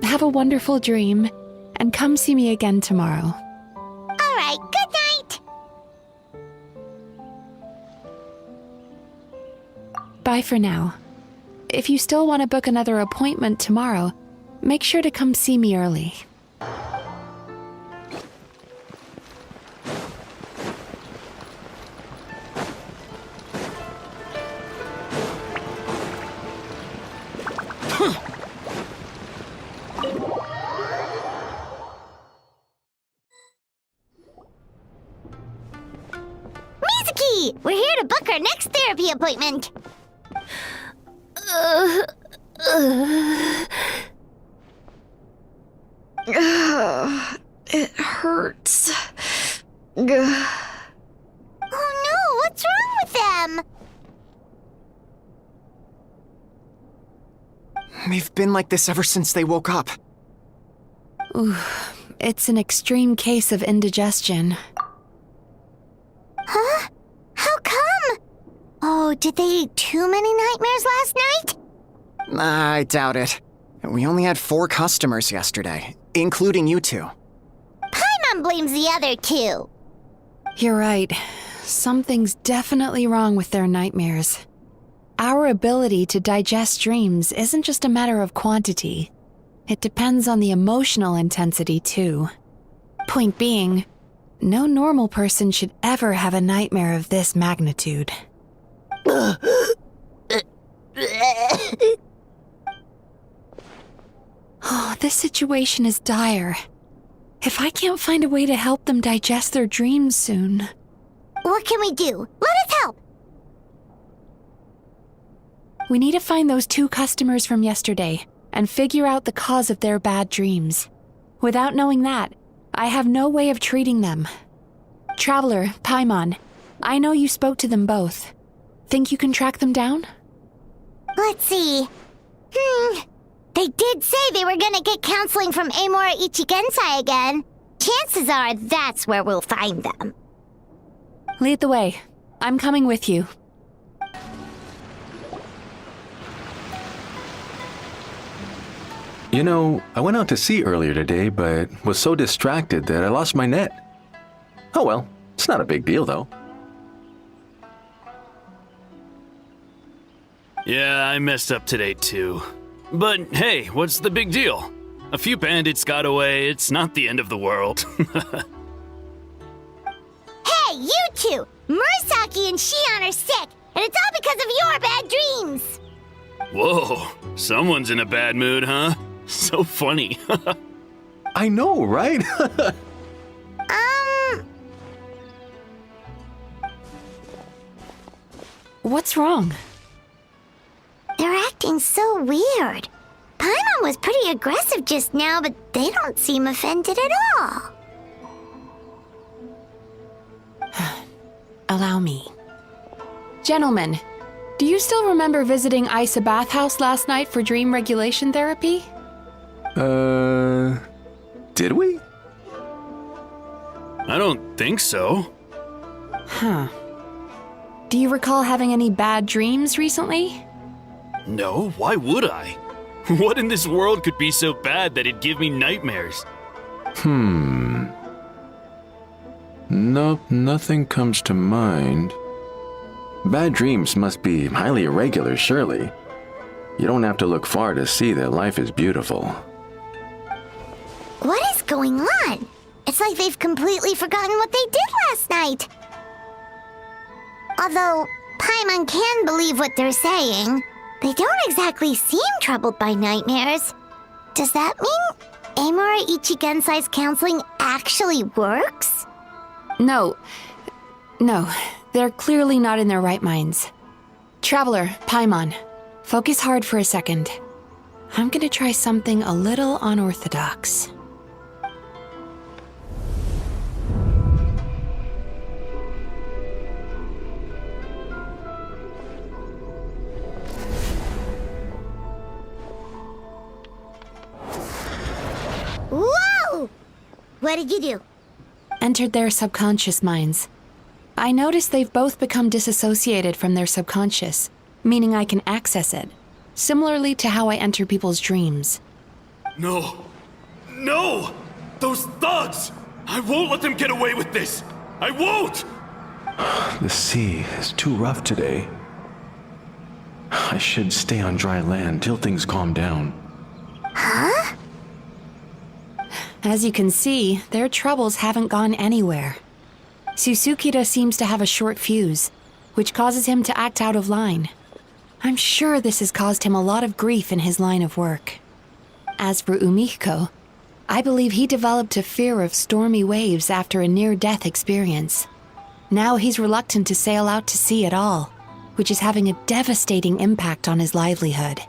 [SPEAKER 5] have a wonderful dream, and come see me again tomorrow.
[SPEAKER 1] All right, good night.
[SPEAKER 5] Bye for now. If you still want to book another appointment tomorrow, make sure to come see me early.
[SPEAKER 1] Mizuki, we're here to book our next therapy appointment.
[SPEAKER 8] It hurts.
[SPEAKER 1] Oh no, what's wrong with them?
[SPEAKER 6] They've been like this ever since they woke up.
[SPEAKER 5] Ooh, it's an extreme case of indigestion.
[SPEAKER 1] Huh? How come? Oh, did they eat too many nightmares last night?
[SPEAKER 6] I doubt it. We only had 4 customers yesterday, including you two.
[SPEAKER 1] Paimon blames the other 2.
[SPEAKER 5] You're right. Something's definitely wrong with their nightmares. Our ability to digest dreams isn't just a matter of quantity. It depends on the emotional intensity, too. Point being, no normal person should ever have a nightmare of this magnitude. Oh, this situation is dire. If I can't find a way to help them digest their dreams soon...
[SPEAKER 1] What can we do? Let us help!
[SPEAKER 5] We need to find those 2 customers from yesterday and figure out the cause of their bad dreams. Without knowing that, I have no way of treating them. Traveler, Paimon, I know you spoke to them both. Think you can track them down?
[SPEAKER 1] Let's see. They did say they were gonna get counseling from Amora Ichigensai again. Chances are that's where we'll find them.
[SPEAKER 5] Lead the way. I'm coming with you.
[SPEAKER 12] You know, I went out to sea earlier today, but was so distracted that I lost my net. Oh well, it's not a big deal though.
[SPEAKER 11] Yeah, I messed up today too. But hey, what's the big deal? A few bandits got away, it's not the end of the world.
[SPEAKER 1] Hey, you two! Murasaki and Shion are sick, and it's all because of your bad dreams!
[SPEAKER 11] Whoa, someone's in a bad mood, huh? So funny.
[SPEAKER 12] I know, right?
[SPEAKER 5] What's wrong?
[SPEAKER 1] They're acting so weird. Paimon was pretty aggressive just now, but they don't seem offended at all.
[SPEAKER 5] Allow me. Gentlemen, do you still remember visiting Aisa Bathhouse last night for dream regulation therapy?
[SPEAKER 12] Did we?
[SPEAKER 11] I don't think so.
[SPEAKER 5] Huh. Do you recall having any bad dreams recently?
[SPEAKER 11] No, why would I? What in this world could be so bad that it'd give me nightmares?
[SPEAKER 12] Nope, nothing comes to mind. Bad dreams must be highly irregular, surely. You don't have to look far to see that life is beautiful.
[SPEAKER 1] What is going on? It's like they've completely forgotten what they did last night. Although Paimon can believe what they're saying, they don't exactly seem troubled by nightmares. Does that mean Amora Ichigensai's counseling actually works?
[SPEAKER 5] No, they're clearly not in their right minds. Traveler, Paimon, focus hard for a second. I'm gonna try something a little unorthodox.
[SPEAKER 1] Whoa! What did you do?
[SPEAKER 5] Entered their subconscious minds. I noticed they've both become disassociated from their subconscious, meaning I can access it, similarly to how I enter people's dreams.
[SPEAKER 11] No! No! Those thugs! I won't let them get away with this! I won't!
[SPEAKER 12] The sea is too rough today. I should stay on dry land till things calm down.
[SPEAKER 1] Huh?
[SPEAKER 5] As you can see, their troubles haven't gone anywhere. Susukira seems to have a short fuse, which causes him to act out of line. I'm sure this has caused him a lot of grief in his line of work. As for Umiko, I believe he developed a fear of stormy waves after a near-death experience. Now he's reluctant to sail out to sea at all, which is having a devastating impact on his livelihood.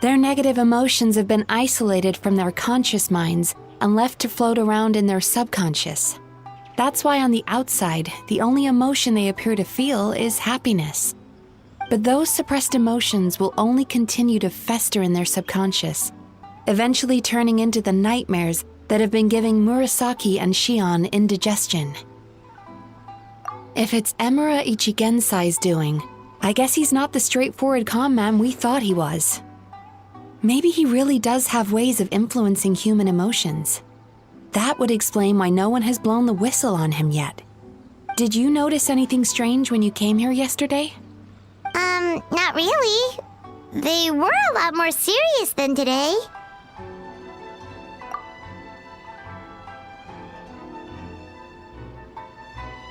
[SPEAKER 5] Their negative emotions have been isolated from their conscious minds and left to float around in their subconscious. That's why on the outside, the only emotion they appear to feel is happiness. But those suppressed emotions will only continue to fester in their subconscious, eventually turning into the nightmares that have been giving Murasaki and Shion indigestion. If it's Emura Ichigensai's doing, I guess he's not the straightforward con man we thought he was. Maybe he really does have ways of influencing human emotions. That would explain why no one has blown the whistle on him yet. Did you notice anything strange when you came here yesterday?
[SPEAKER 1] Not really. They were a lot more serious than today.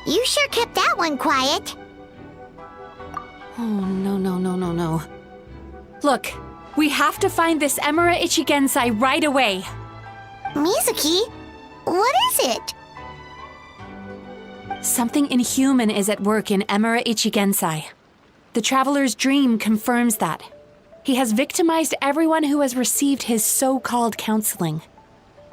[SPEAKER 1] You sure kept that one quiet.
[SPEAKER 5] Oh, no. Look, we have to find this Emura Ichigensai right away.
[SPEAKER 1] Mizuki, what is it?
[SPEAKER 5] Something inhuman is at work in Emura Ichigensai. The Traveler's dream confirms that. He has victimized everyone who has received his so-called counseling.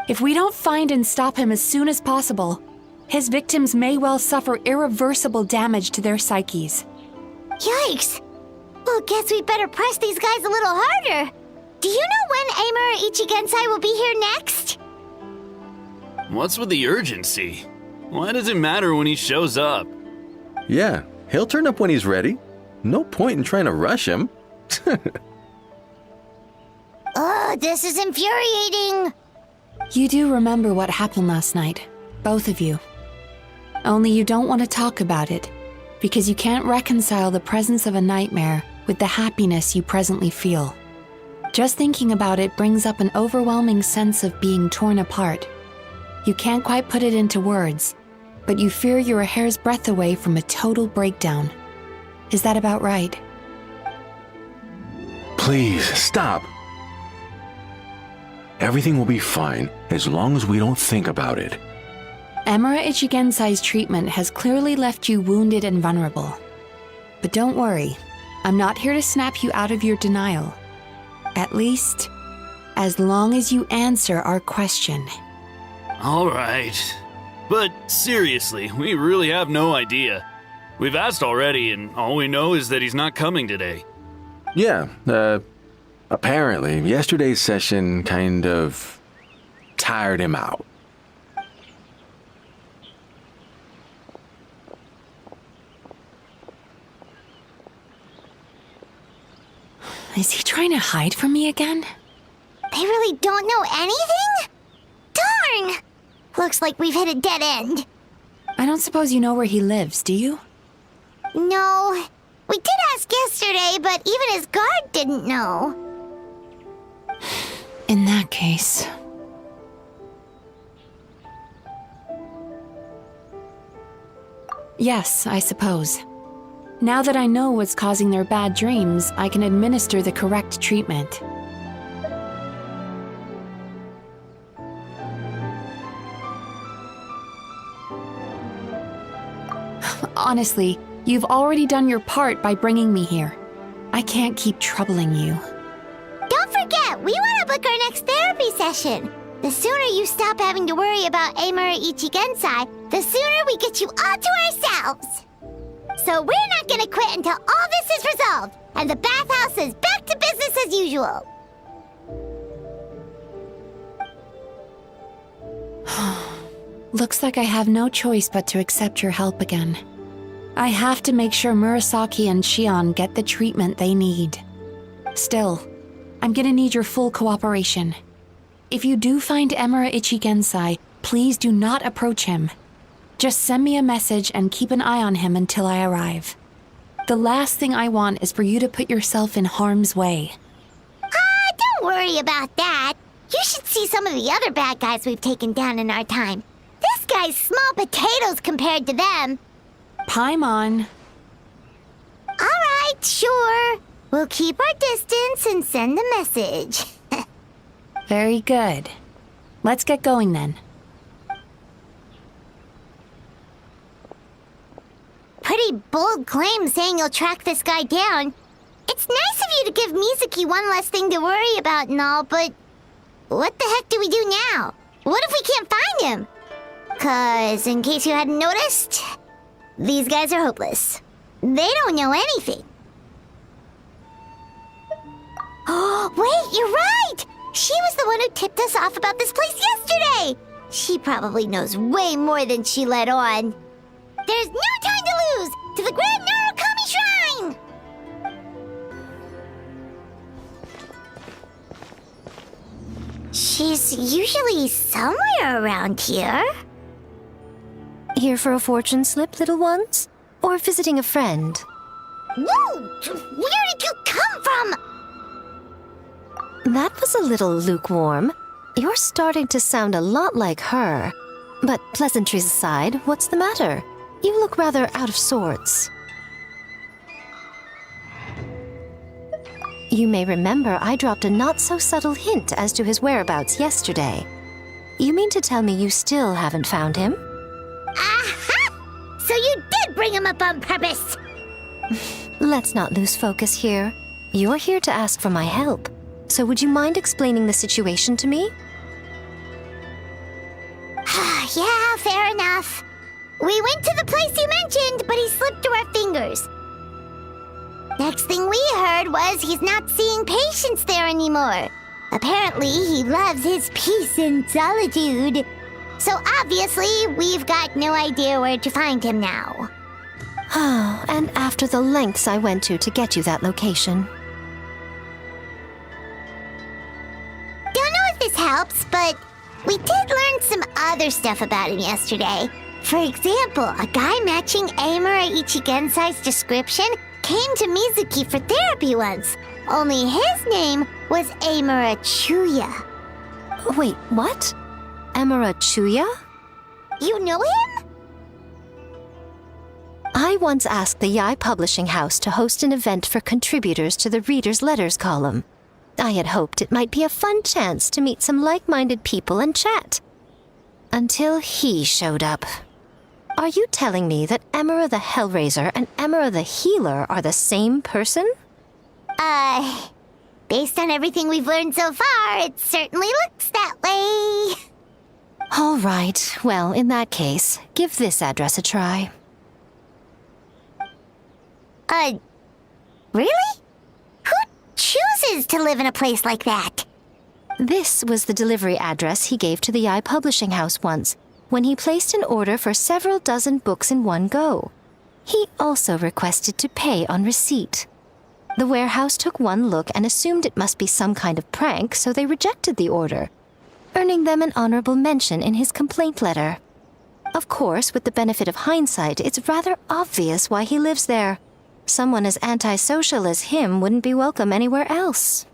[SPEAKER 5] If we don't find and stop him as soon as possible, his victims may well suffer irreversible damage to their psyches.
[SPEAKER 1] Yikes! Well, guess we better press these guys a little harder. Do you know when Emura Ichigensai will be here next?
[SPEAKER 11] What's with the urgency? Why does it matter when he shows up?
[SPEAKER 12] Yeah, he'll turn up when he's ready. No point in trying to rush him.
[SPEAKER 1] Ugh, this is infuriating.
[SPEAKER 5] You do remember what happened last night, both of you. Only you don't want to talk about it, because you can't reconcile the presence of a nightmare with the happiness you presently feel. Just thinking about it brings up an overwhelming sense of being torn apart. You can't quite put it into words, but you fear you're a hair's breadth away from a total breakdown. Is that about right?
[SPEAKER 12] Please, stop. Everything will be fine as long as we don't think about it.
[SPEAKER 5] Emura Ichigensai's treatment has clearly left you wounded and vulnerable. But don't worry, I'm not here to snap you out of your denial. At least, as long as you answer our question.
[SPEAKER 11] All right. But seriously, we really have no idea. We've asked already, and all we know is that he's not coming today.
[SPEAKER 12] Yeah, apparently yesterday's session kind of tired him out.
[SPEAKER 5] Is he trying to hide from me again?
[SPEAKER 1] They really don't know anything? Darn! Looks like we've hit a dead end.
[SPEAKER 5] I don't suppose you know where he lives, do you?
[SPEAKER 1] No. We did ask yesterday, but even his guard didn't know.
[SPEAKER 5] In that case... Yes, I suppose. Now that I know what's causing their bad dreams, I can administer the correct treatment. Honestly, you've already done your part by bringing me here. I can't keep troubling you.
[SPEAKER 1] Don't forget, we want to book our next therapy session. The sooner you stop having to worry about Amura Ichigensai, the sooner we get you all to ourselves. So we're not gonna quit until all this is resolved, and the bathhouse is back to business as usual.
[SPEAKER 5] Looks like I have no choice but to accept your help again. I have to make sure Murasaki and Shion get the treatment they need. Still, I'm gonna need your full cooperation. If you do find Amura Ichigensai, please do not approach him. Just send me a message and keep an eye on him until I arrive. The last thing I want is for you to put yourself in harm's way.
[SPEAKER 1] Don't worry about that. You should see some of the other bad guys we've taken down in our time. This guy's small potatoes compared to them.
[SPEAKER 5] Paimon.
[SPEAKER 1] Alright, sure. We'll keep our distance and send the message.
[SPEAKER 5] Very good. Let's get going then.
[SPEAKER 1] Pretty bold claim saying you'll track this guy down. It's nice of you to give Mizuki one less thing to worry about and all, but what the heck do we do now? What if we can't find him? 'Cause, in case you hadn't noticed, these guys are hopeless. They don't know anything. Oh, wait, you're right! She was the one who tipped us off about this place yesterday! She probably knows way more than she let on. There's no time to lose! To the Grand Narukami Shrine! She's usually somewhere around here.
[SPEAKER 9] Here for a fortune slip, little ones? Or visiting a friend?
[SPEAKER 1] Whoa! Where did you come from?
[SPEAKER 9] That was a little lukewarm. You're starting to sound a lot like her. But pleasantries aside, what's the matter? You look rather out of sorts. You may remember I dropped a not-so-subtle hint as to his whereabouts yesterday. You mean to tell me you still haven't found him?
[SPEAKER 1] Aha! So you did bring him up on purpose!
[SPEAKER 9] Let's not lose focus here. You're here to ask for my help. So would you mind explaining the situation to me?
[SPEAKER 1] Yeah, fair enough. We went to the place you mentioned, but he slipped through our fingers. Next thing we heard was he's not seeing patients there anymore. Apparently, he loves his peace and solitude. So obviously, we've got no idea where to find him now.
[SPEAKER 9] Oh, and after the lengths I went to get you that location.
[SPEAKER 1] Don't know if this helps, but we did learn some other stuff about him yesterday. For example, a guy matching Amura Ichigensai's description came to Mizuki for therapy once. Only his name was Amura Chuya.
[SPEAKER 9] Wait, what? Amura Chuya?
[SPEAKER 1] You know him?
[SPEAKER 9] I once asked the Yai Publishing House to host an event for contributors to the Reader's Letters column. I had hoped it might be a fun chance to meet some like-minded people and chat. Until he showed up. Are you telling me that Amura the Hellraiser and Amura the Healer are the same person?
[SPEAKER 1] Based on everything we've learned so far, it certainly looks that way.
[SPEAKER 9] All right, well, in that case, give this address a try.
[SPEAKER 1] Really? Who chooses to live in a place like that?
[SPEAKER 9] This was the delivery address he gave to the Yai Publishing House once, when he placed an order for several dozen books in one go. He also requested to pay on receipt. The warehouse took one look and assumed it must be some kind of prank, so they rejected the order, earning them an honorable mention in his complaint letter. Of course, with the benefit of hindsight, it's rather obvious why he lives there. Someone as antisocial as him wouldn't be welcome anywhere else.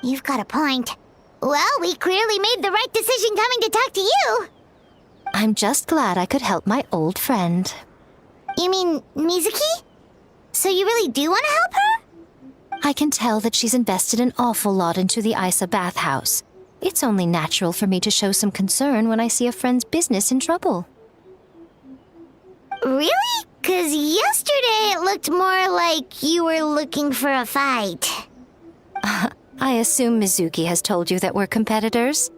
[SPEAKER 1] You've got a point. Well, we clearly made the right decision coming to talk to you.
[SPEAKER 9] I'm just glad I could help my old friend.
[SPEAKER 1] You mean Mizuki? So you really do want to help her?
[SPEAKER 9] I can tell that she's invested an awful lot into the Aisa Bathhouse. It's only natural for me to show some concern when I see a friend's business in trouble.
[SPEAKER 1] Really? 'Cause yesterday it looked more like you were looking for a fight.
[SPEAKER 9] I assume Mizuki has told you that we're competitors?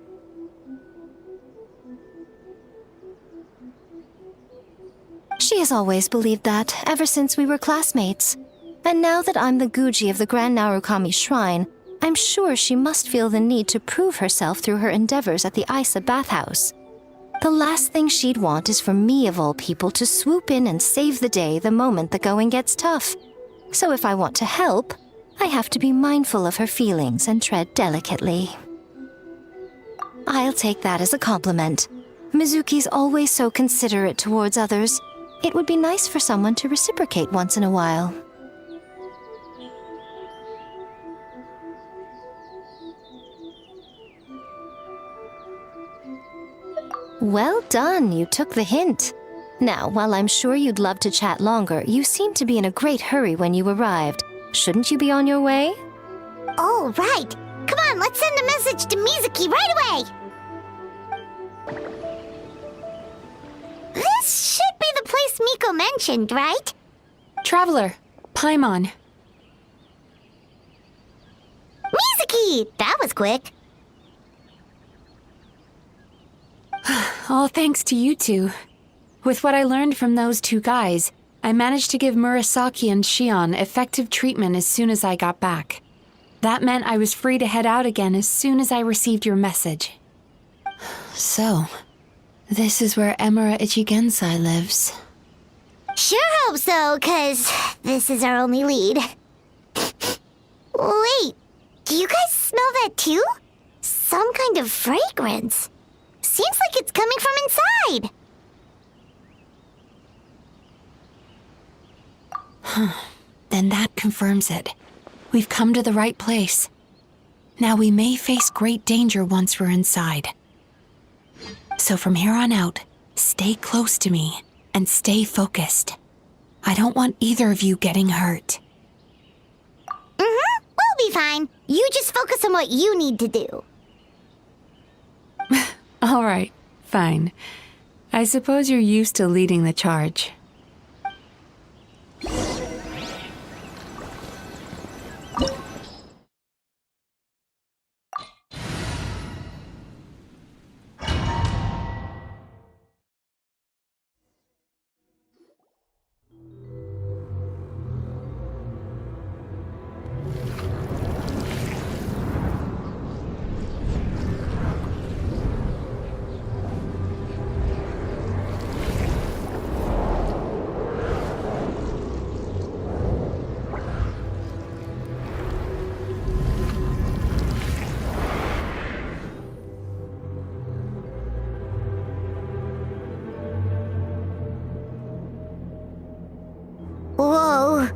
[SPEAKER 9] She has always believed that, ever since we were classmates. And now that I'm the Guji of the Grand Narukami Shrine, I'm sure she must feel the need to prove herself through her endeavors at the Aisa Bathhouse. The last thing she'd want is for me, of all people, to swoop in and save the day the moment the going gets tough. So if I want to help, I have to be mindful of her feelings and tread delicately. I'll take that as a compliment. Mizuki's always so considerate towards others. It would be nice for someone to reciprocate once in a while. Well done, you took the hint. Now, while I'm sure you'd love to chat longer, you seemed to be in a great hurry when you arrived. Shouldn't you be on your way?
[SPEAKER 1] Oh, right. Come on, let's send a message to Mizuki right away. This should be the place Miko mentioned, right?
[SPEAKER 5] Traveler, Paimon.
[SPEAKER 1] Mizuki! That was quick.
[SPEAKER 5] All thanks to you two. With what I learned from those two guys, I managed to give Murasaki and Shion effective treatment as soon as I got back. That meant I was free to head out again as soon as I received your message. So, this is where Emura Ichigensai lives.
[SPEAKER 1] Sure hope so, 'cause this is our only lead. Wait, do you guys smell that too? Some kind of fragrance. Seems like it's coming from inside.
[SPEAKER 5] Then that confirms it. We've come to the right place. Now we may face great danger once we're inside. So from here on out, stay close to me and stay focused. I don't want either of you getting hurt.
[SPEAKER 1] We'll be fine. You just focus on what you need to do.
[SPEAKER 5] All right, fine. I suppose you're used to leading the charge.
[SPEAKER 1] Whoa.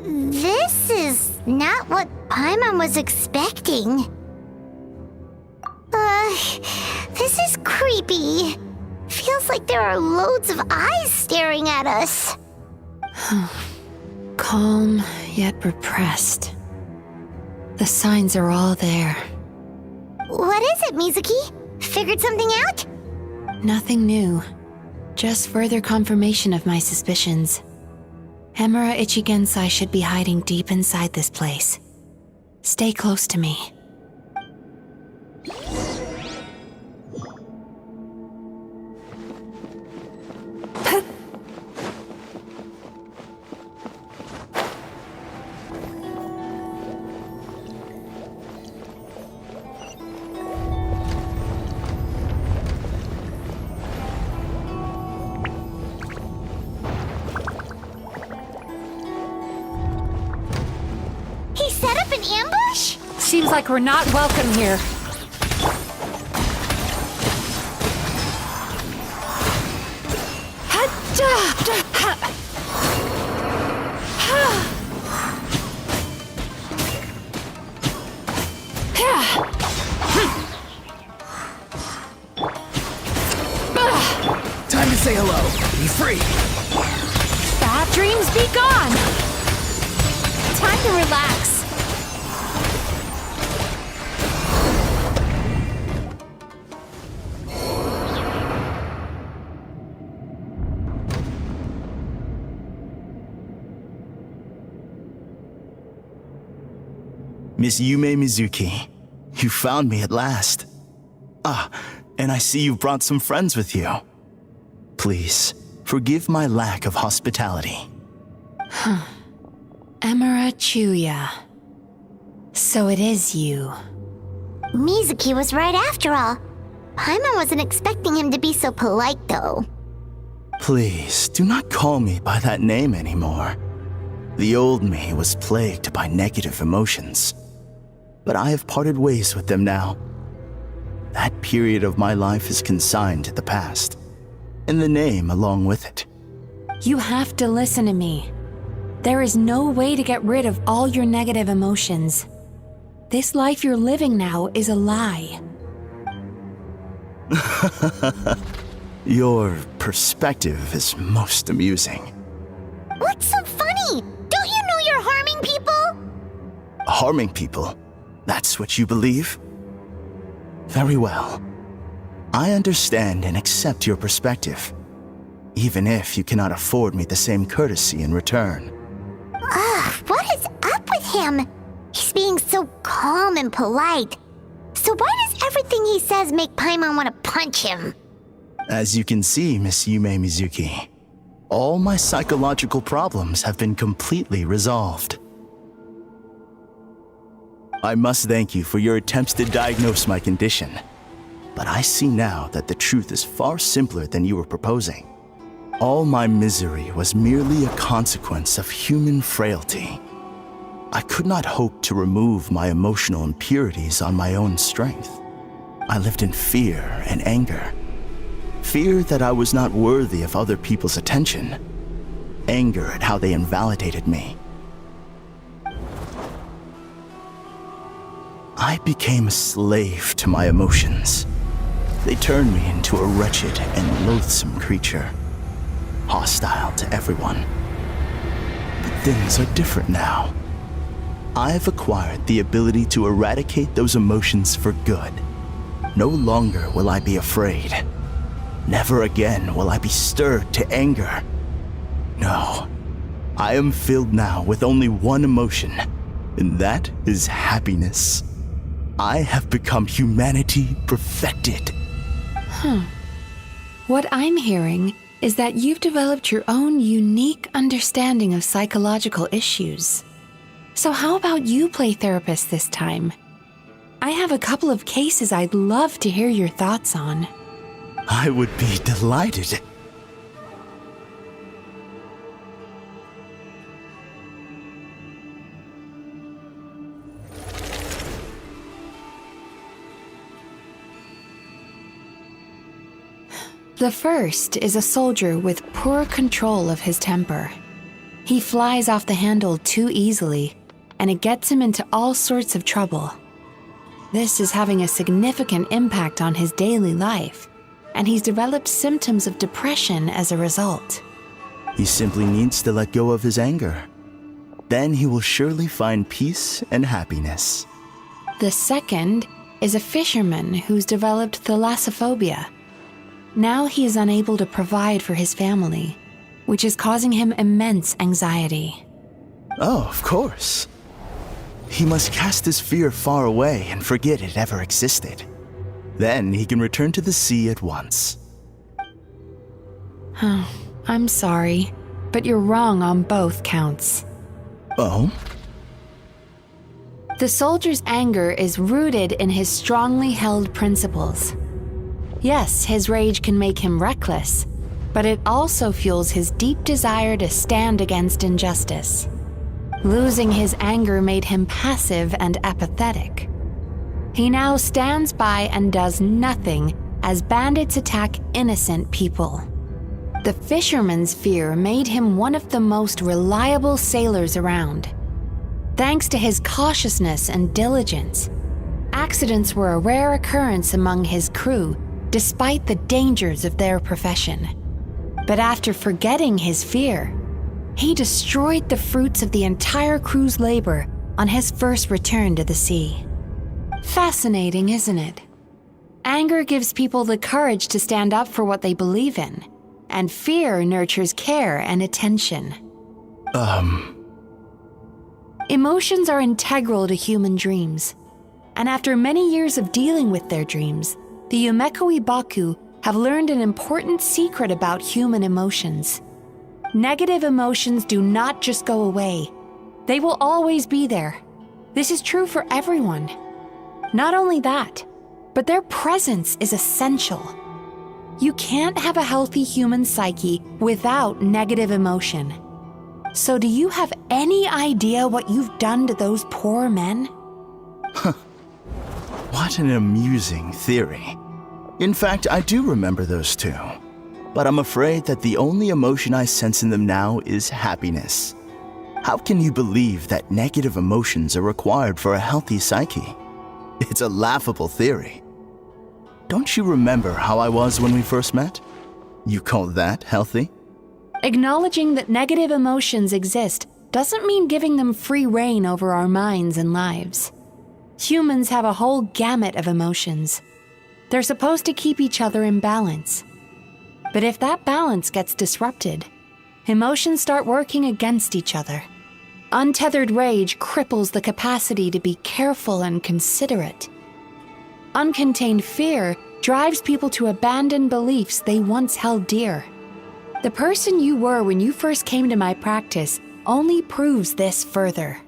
[SPEAKER 1] This is not what Paimon was expecting. This is creepy. Feels like there are loads of eyes staring at us.
[SPEAKER 5] Calm, yet repressed. The signs are all there.
[SPEAKER 1] What is it, Mizuki? Figured something out?
[SPEAKER 5] Nothing new. Just further confirmation of my suspicions. Emura Ichigensai should be hiding deep inside this place. Stay close to me.
[SPEAKER 1] He set up an ambush?
[SPEAKER 5] Seems like we're not welcome here.
[SPEAKER 3] Time to say hello. Be free.
[SPEAKER 5] Bad dreams be gone! Time to relax.
[SPEAKER 13] Miss Yume Mizuki, you found me at last. Ah, and I see you've brought some friends with you. Please, forgive my lack of hospitality.
[SPEAKER 5] Melancholia. So it is you.
[SPEAKER 1] Mizuki was right after all. Paimon wasn't expecting him to be so polite, though.
[SPEAKER 13] Please, do not call me by that name anymore. The old me was plagued by negative emotions, but I have parted ways with them now. That period of my life is consigned to the past, and the name along with it.
[SPEAKER 5] You have to listen to me. There is no way to get rid of all your negative emotions. This life you're living now is a lie.
[SPEAKER 13] Your perspective is most amusing.
[SPEAKER 1] What's so funny? Don't you know you're harming people?
[SPEAKER 13] Harming people? That's what you believe? Very well. I understand and accept your perspective, even if you cannot afford me the same courtesy in return.
[SPEAKER 1] Ugh, what is up with him? He's being so calm and polite. So why does everything he says make Paimon want to punch him?
[SPEAKER 13] As you can see, Miss Yume Mizuki, all my psychological problems have been completely resolved. I must thank you for your attempts to diagnose my condition, but I see now that the truth is far simpler than you were proposing. All my misery was merely a consequence of human frailty. I could not hope to remove my emotional impurities on my own strength. I lived in fear and anger. Fear that I was not worthy of other people's attention. Anger at how they invalidated me. I became a slave to my emotions. They turned me into a wretched and loathsome creature, hostile to everyone. But things are different now. I have acquired the ability to eradicate those emotions for good. No longer will I be afraid. Never again will I be stirred to anger. No, I am filled now with only one emotion, and that is happiness. I have become humanity perfected.
[SPEAKER 5] What I'm hearing is that you've developed your own unique understanding of psychological issues. So how about you play therapist this time? I have a couple of cases I'd love to hear your thoughts on.
[SPEAKER 13] I would be delighted.
[SPEAKER 5] The first is a soldier with poor control of his temper. He flies off the handle too easily, and it gets him into all sorts of trouble. This is having a significant impact on his daily life, and he's developed symptoms of depression as a result.
[SPEAKER 13] He simply needs to let go of his anger. Then he will surely find peace and happiness.
[SPEAKER 5] The second is a fisherman who's developed thalassophobia. Now he is unable to provide for his family, which is causing him immense anxiety.
[SPEAKER 13] Oh, of course. He must cast his fear far away and forget it ever existed. Then he can return to the sea at once.
[SPEAKER 5] I'm sorry, but you're wrong on both counts.
[SPEAKER 13] Oh?
[SPEAKER 5] The soldier's anger is rooted in his strongly held principles. Yes, his rage can make him reckless, but it also fuels his deep desire to stand against injustice. Losing his anger made him passive and apathetic. He now stands by and does nothing as bandits attack innocent people. The fisherman's fear made him one of the most reliable sailors around. Thanks to his cautiousness and diligence, accidents were a rare occurrence among his crew, despite the dangers of their profession. But after forgetting his fear, he destroyed the fruits of the entire crew's labor on his first return to the sea. Fascinating, isn't it? Anger gives people the courage to stand up for what they believe in, and fear nurtures care and attention. Emotions are integral to human dreams, and after many years of dealing with their dreams, the Yumekoi Baku have learned an important secret about human emotions. Negative emotions do not just go away. They will always be there. This is true for everyone. Not only that, but their presence is essential. You can't have a healthy human psyche without negative emotion. So do you have any idea what you've done to those poor men?
[SPEAKER 13] What an amusing theory. In fact, I do remember those two. But I'm afraid that the only emotion I sense in them now is happiness. How can you believe that negative emotions are required for a healthy psyche? It's a laughable theory. Don't you remember how I was when we first met? You call that healthy?
[SPEAKER 5] Acknowledging that negative emotions exist doesn't mean giving them free rein over our minds and lives. Humans have a whole gamut of emotions. They're supposed to keep each other in balance. But if that balance gets disrupted, emotions start working against each other. Untethered rage cripples the capacity to be careful and considerate. Uncontained fear drives people to abandon beliefs they once held dear. The person you were when you first came to my practice only proves this further.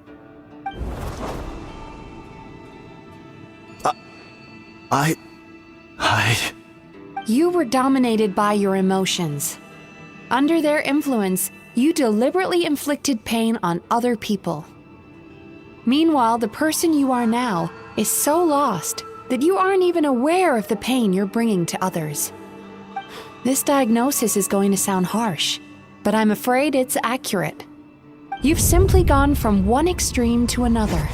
[SPEAKER 5] You were dominated by your emotions. Under their influence, you deliberately inflicted pain on other people. Meanwhile, the person you are now is so lost that you aren't even aware of the pain you're bringing to others. This diagnosis is going to sound harsh, but I'm afraid it's accurate. You've simply gone from one extreme to another.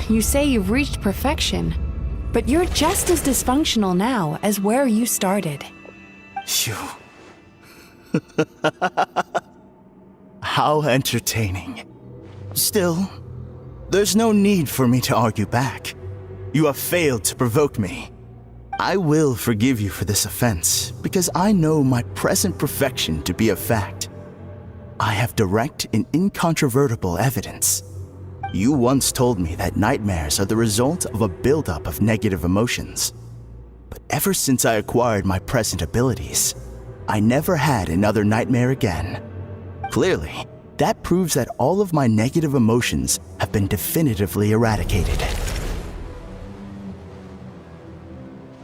[SPEAKER 5] You say you've reached perfection, but you're just as dysfunctional now as where you started.
[SPEAKER 13] Phew. How entertaining. Still, there's no need for me to argue back. You have failed to provoke me. I will forgive you for this offense, because I know my present perfection to be a fact. I have direct and incontrovertible evidence. You once told me that nightmares are the result of a buildup of negative emotions. But ever since I acquired my present abilities, I never had another nightmare again. Clearly, that proves that all of my negative emotions have been definitively eradicated.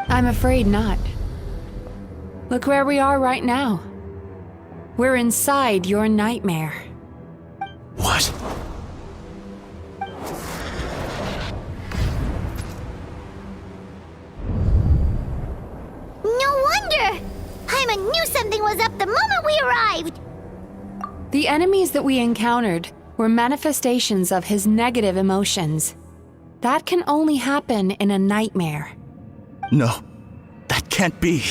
[SPEAKER 5] I'm afraid not. Look where we are right now. We're inside your nightmare.
[SPEAKER 13] What?
[SPEAKER 1] No wonder! Paimon knew something was up the moment we arrived!
[SPEAKER 5] The enemies that we encountered were manifestations of his negative emotions. That can only happen in a nightmare.
[SPEAKER 13] No, that can't be.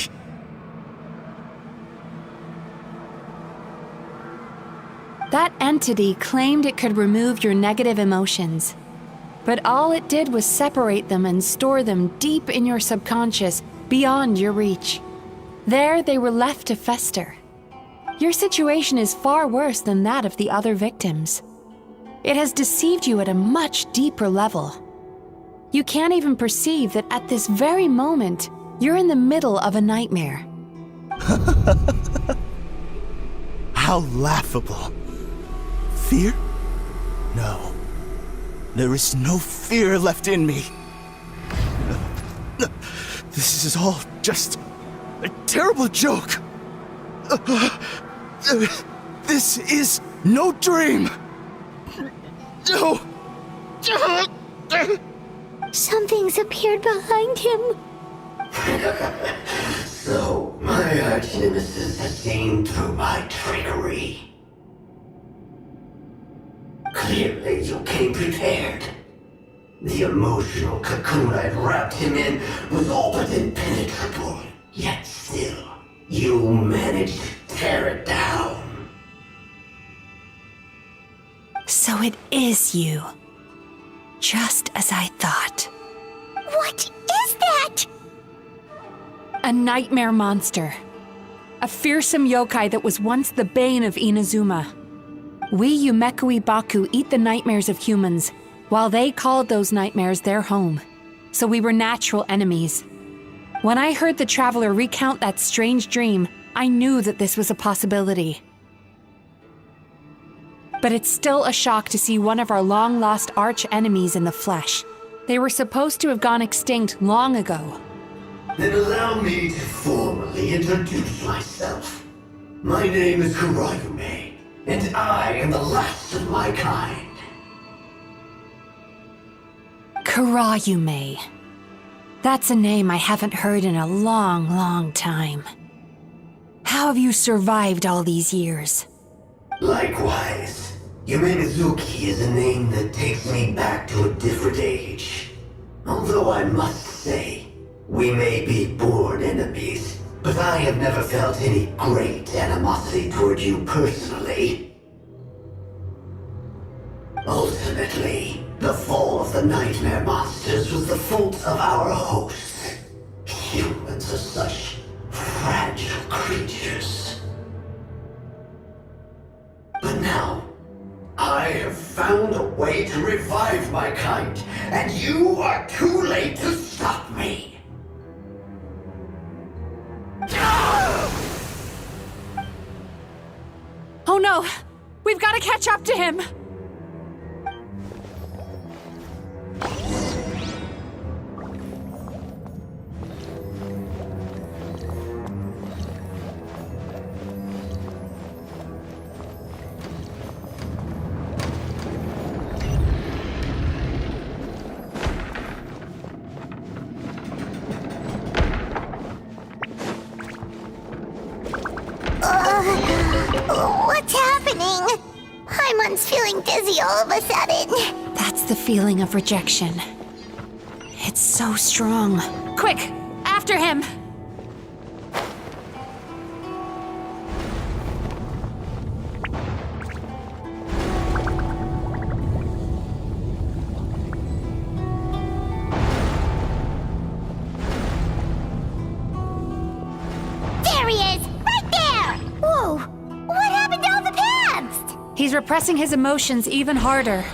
[SPEAKER 5] That entity claimed it could remove your negative emotions. But all it did was separate them and store them deep in your subconscious, beyond your reach. There they were left to fester. Your situation is far worse than that of the other victims. It has deceived you at a much deeper level. You can't even perceive that at this very moment, you're in the middle of a nightmare.
[SPEAKER 13] How laughable. Fear? No. There is no fear left in me. This is all just a terrible joke. This is no dream. No.
[SPEAKER 1] Something's appeared behind him.
[SPEAKER 14] So, my arch-nemesis has seen through my trickery. Clearly, you came prepared. The emotional cocoon I'd wrapped him in was all but impenetrable. Yet still, you managed to tear it down.
[SPEAKER 5] So it is you. Just as I thought.
[SPEAKER 1] What is that?
[SPEAKER 5] A nightmare monster. A fearsome yokai that was once the bane of Inazuma. We Yumekui Baku eat the nightmares of humans, while they called those nightmares their home. So we were natural enemies. When I heard the Traveler recount that strange dream, I knew that this was a possibility. But it's still a shock to see one of our long-lost arch-enemies in the flesh. They were supposed to have gone extinct long ago.
[SPEAKER 14] Then allow me to formally introduce myself. My name is Kurayume, and I am the last of my kind.
[SPEAKER 5] Kurayume. That's a name I haven't heard in a long, long time. How have you survived all these years?
[SPEAKER 14] Likewise, Yume Mizuki is a name that takes me back to a different age. Although I must say, we may be born enemies, but I have never felt any great animosity toward you personally. Ultimately, the fall of the nightmare monsters was the fault of our hosts. Humans are such fragile creatures. But now, I have found a way to revive my kind, and you are too late to stop me.
[SPEAKER 5] Oh no! We've got to catch up to him!
[SPEAKER 1] What's happening? Paimon's feeling dizzy all of a sudden.
[SPEAKER 5] That's the feeling of rejection. It's so strong. Quick! After him!
[SPEAKER 1] There he is! Right there! Whoa! What happened to all the paths?
[SPEAKER 5] He's repressing his emotions even harder.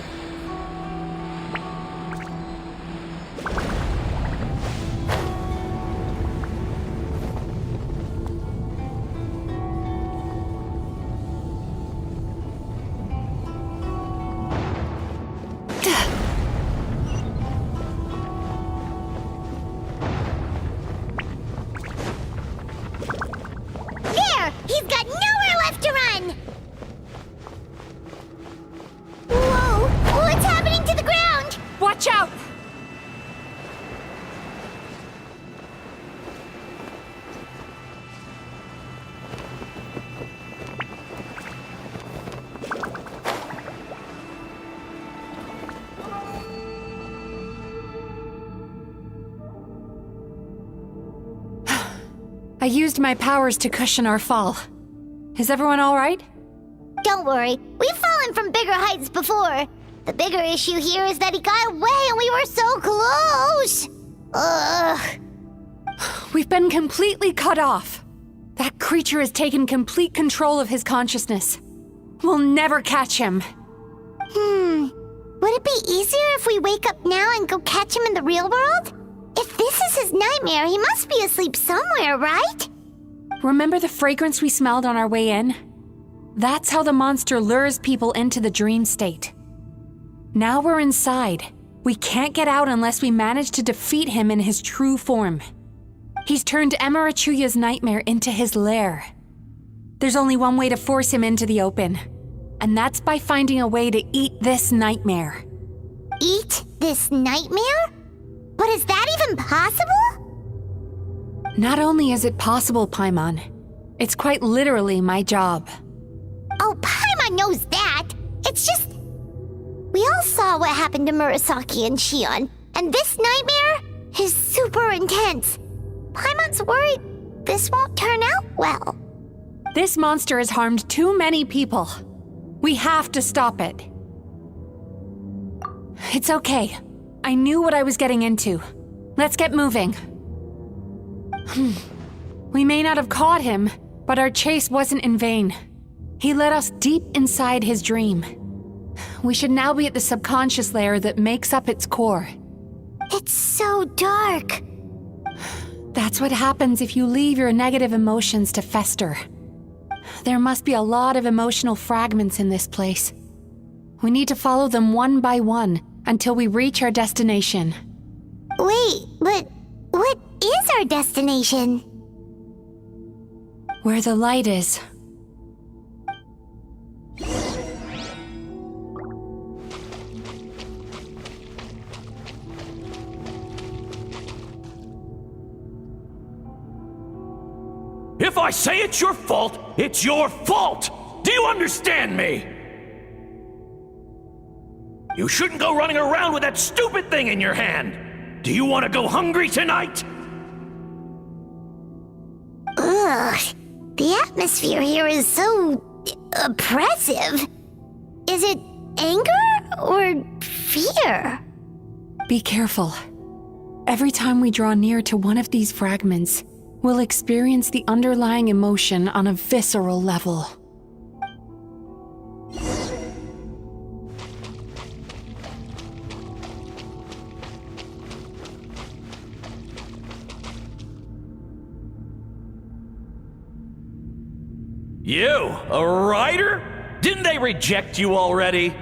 [SPEAKER 1] There! He's got nowhere left to run! Whoa! What's happening to the ground?
[SPEAKER 5] Watch out! I used my powers to cushion our fall. Is everyone all right?
[SPEAKER 1] Don't worry, we've fallen from bigger heights before. The bigger issue here is that he got away and we were so close! Ugh.
[SPEAKER 5] We've been completely cut off. That creature has taken complete control of his consciousness. We'll never catch him.
[SPEAKER 1] Would it be easier if we wake up now and go catch him in the real world? If this is his nightmare, he must be asleep somewhere, right?
[SPEAKER 5] Remember the fragrance we smelled on our way in? That's how the monster lures people into the dream state. Now we're inside. We can't get out unless we manage to defeat him in his true form. He's turned Emarachuya's nightmare into his lair. There's only one way to force him into the open, and that's by finding a way to eat this nightmare.
[SPEAKER 1] Eat this nightmare? But is that even possible?
[SPEAKER 5] Not only is it possible, Paimon, it's quite literally my job.
[SPEAKER 1] Oh, Paimon knows that. It's just... We all saw what happened to Murasaki and Shion, and this nightmare is super intense. Paimon's worried this won't turn out well.
[SPEAKER 5] This monster has harmed too many people. We have to stop it. It's okay. I knew what I was getting into. Let's get moving. We may not have caught him, but our chase wasn't in vain. He led us deep inside his dream. We should now be at the subconscious layer that makes up its core.
[SPEAKER 1] It's so dark.
[SPEAKER 5] That's what happens if you leave your negative emotions to fester. There must be a lot of emotional fragments in this place. We need to follow them one by one until we reach our destination.
[SPEAKER 1] Wait, but what is our destination?
[SPEAKER 5] Where the light is.
[SPEAKER 11] If I say it's your fault, it's your fault! Do you understand me? You shouldn't go running around with that stupid thing in your hand! Do you want to go hungry tonight?
[SPEAKER 1] Ugh, the atmosphere here is so oppressive. Is it anger or fear?
[SPEAKER 5] Be careful. Every time we draw near to one of these fragments, we'll experience the underlying emotion on a visceral level.
[SPEAKER 11] You, a writer? Didn't they reject you already?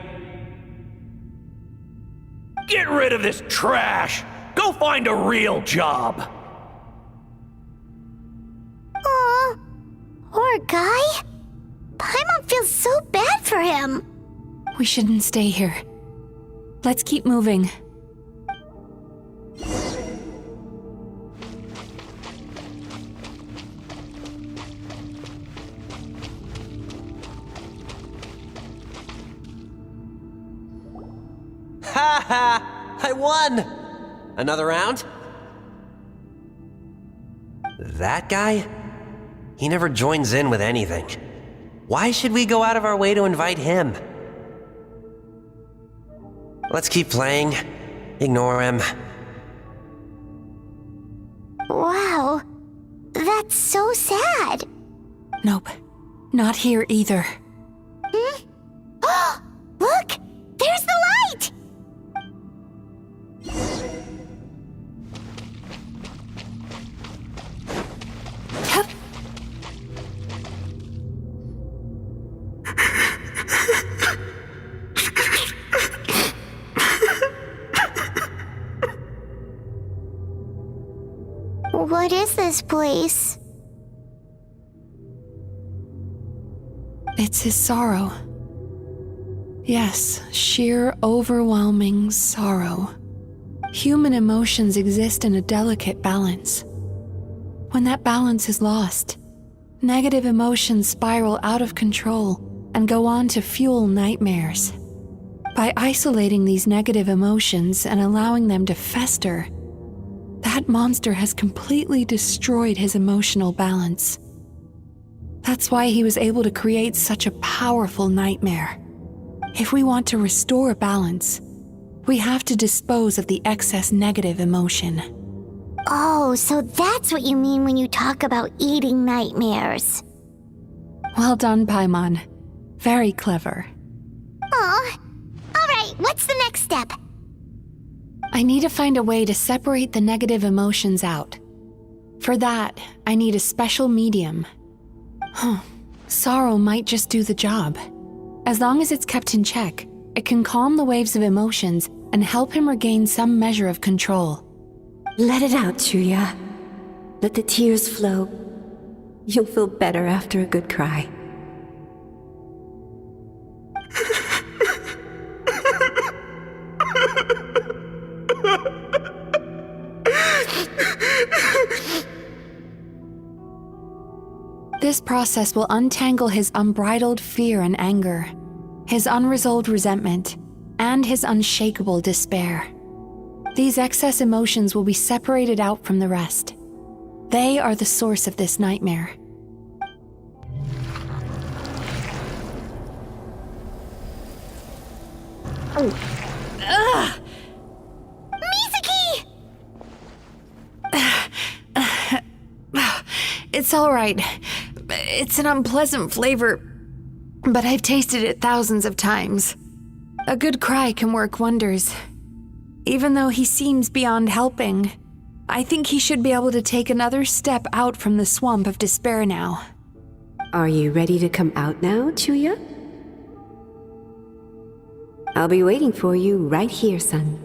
[SPEAKER 11] Get rid of this trash! Go find a real job!
[SPEAKER 1] Aw, poor guy. Paimon feels so bad for him.
[SPEAKER 5] We shouldn't stay here. Let's keep moving.
[SPEAKER 15] Ha ha! I won! Another round? That guy? He never joins in with anything. Why should we go out of our way to invite him? Let's keep playing. Ignore him.
[SPEAKER 1] Wow, that's so sad.
[SPEAKER 5] Nope, not here either.
[SPEAKER 1] Hmm? Oh, look! There's the light! What is this place?
[SPEAKER 5] It's his sorrow. Yes, sheer overwhelming sorrow. Human emotions exist in a delicate balance. When that balance is lost, negative emotions spiral out of control and go on to fuel nightmares. By isolating these negative emotions and allowing them to fester, that monster has completely destroyed his emotional balance. That's why he was able to create such a powerful nightmare. If we want to restore balance, we have to dispose of the excess negative emotion.
[SPEAKER 1] Oh, so that's what you mean when you talk about eating nightmares.
[SPEAKER 5] Well done, Paimon. Very clever.
[SPEAKER 1] Aw. Alright, what's the next step?
[SPEAKER 5] I need to find a way to separate the negative emotions out. For that, I need a special medium. Sorrow might just do the job. As long as it's kept in check, it can calm the waves of emotions and help him regain some measure of control.
[SPEAKER 16] Let it out, Chuya. Let the tears flow. You'll feel better after a good cry.
[SPEAKER 5] This process will untangle his unbridled fear and anger, his unresolved resentment, and his unshakable despair. These excess emotions will be separated out from the rest. They are the source of this nightmare.
[SPEAKER 1] Ugh! Mizuki!
[SPEAKER 5] It's all right. It's an unpleasant flavor. but I've tasted it thousands of times. A good cry can work wonders. Even though he seems beyond helping, I think he should be able to take another step out from the swamp of despair now.
[SPEAKER 16] Are you ready to come out now, Chuya? I'll be waiting for you right here, son.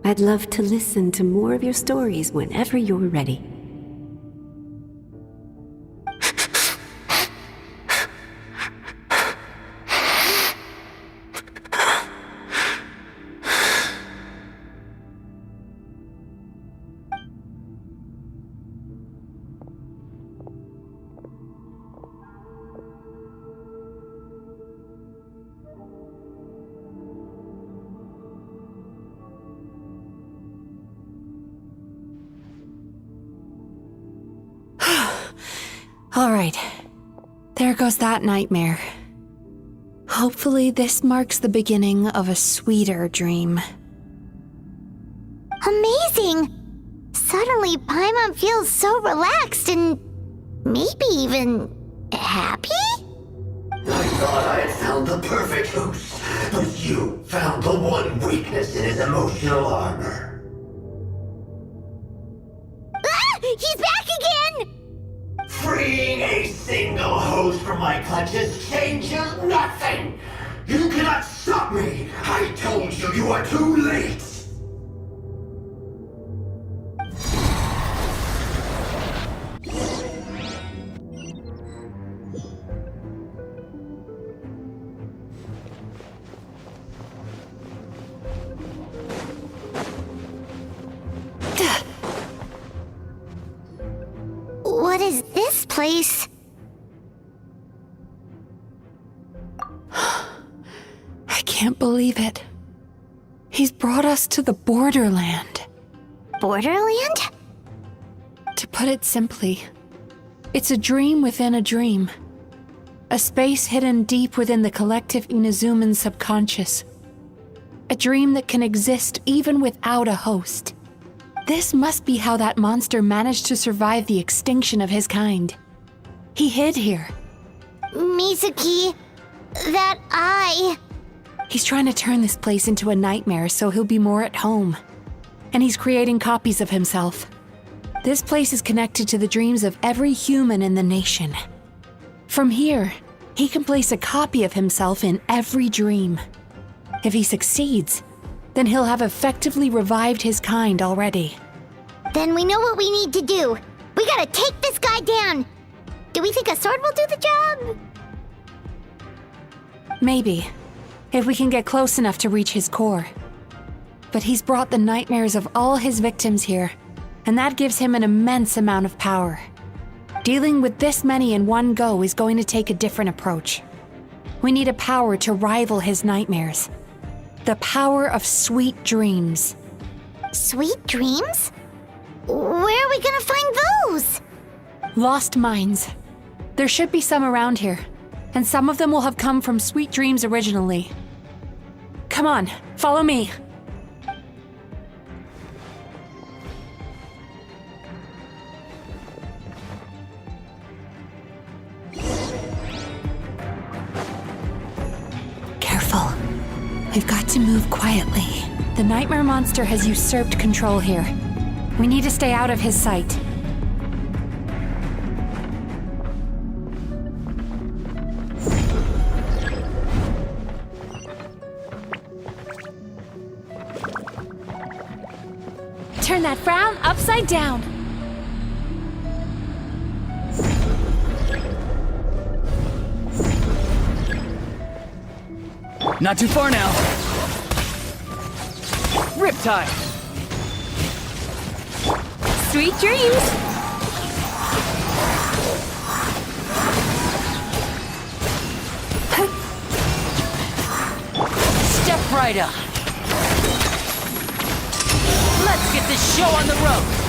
[SPEAKER 16] I'd love to listen to more of your stories whenever you're ready.
[SPEAKER 5] All right, there goes that nightmare. Hopefully this marks the beginning of a sweeter dream.
[SPEAKER 1] Amazing! Suddenly, Paimon feels so relaxed and maybe even happy?
[SPEAKER 14] I thought I had found the perfect host, but you found the one weakness in his emotional armor.
[SPEAKER 1] Ah! He's back again!
[SPEAKER 14] Freeing a single host from my clutches changes nothing! You cannot stop me! I told you you are too late!
[SPEAKER 1] What is this place?
[SPEAKER 5] I can't believe it. He's brought us to the borderland.
[SPEAKER 1] Borderland?
[SPEAKER 5] To put it simply, it's a dream within a dream. A space hidden deep within the collective Inazuman subconscious. A dream that can exist even without a host. This must be how that monster managed to survive the extinction of his kind. He hid here.
[SPEAKER 1] Mizuki, that eye.
[SPEAKER 5] He's trying to turn this place into a nightmare so he'll be more at home. And he's creating copies of himself. This place is connected to the dreams of every human in the nation. From here, he can place a copy of himself in every dream. If he succeeds, then he'll have effectively revived his kind already.
[SPEAKER 1] Then we know what we need to do. We gotta take this guy down. Do we think a sword will do the job?
[SPEAKER 5] Maybe, if we can get close enough to reach his core. But he's brought the nightmares of all his victims here, and that gives him an immense amount of power. Dealing with this many in one go is going to take a different approach. We need a power to rival his nightmares. The power of sweet dreams.
[SPEAKER 1] Sweet dreams? Where are we gonna find those?
[SPEAKER 5] Lost minds. There should be some around here, and some of them will have come from sweet dreams originally. Come on, follow me. Careful. We've got to move quietly. The nightmare monster has usurped control here. We need to stay out of his sight. Turn that frown upside down.
[SPEAKER 4] Not too far now. Riptide.
[SPEAKER 7] Sweet dreams!
[SPEAKER 17] Step right up. Let's get this show on the road.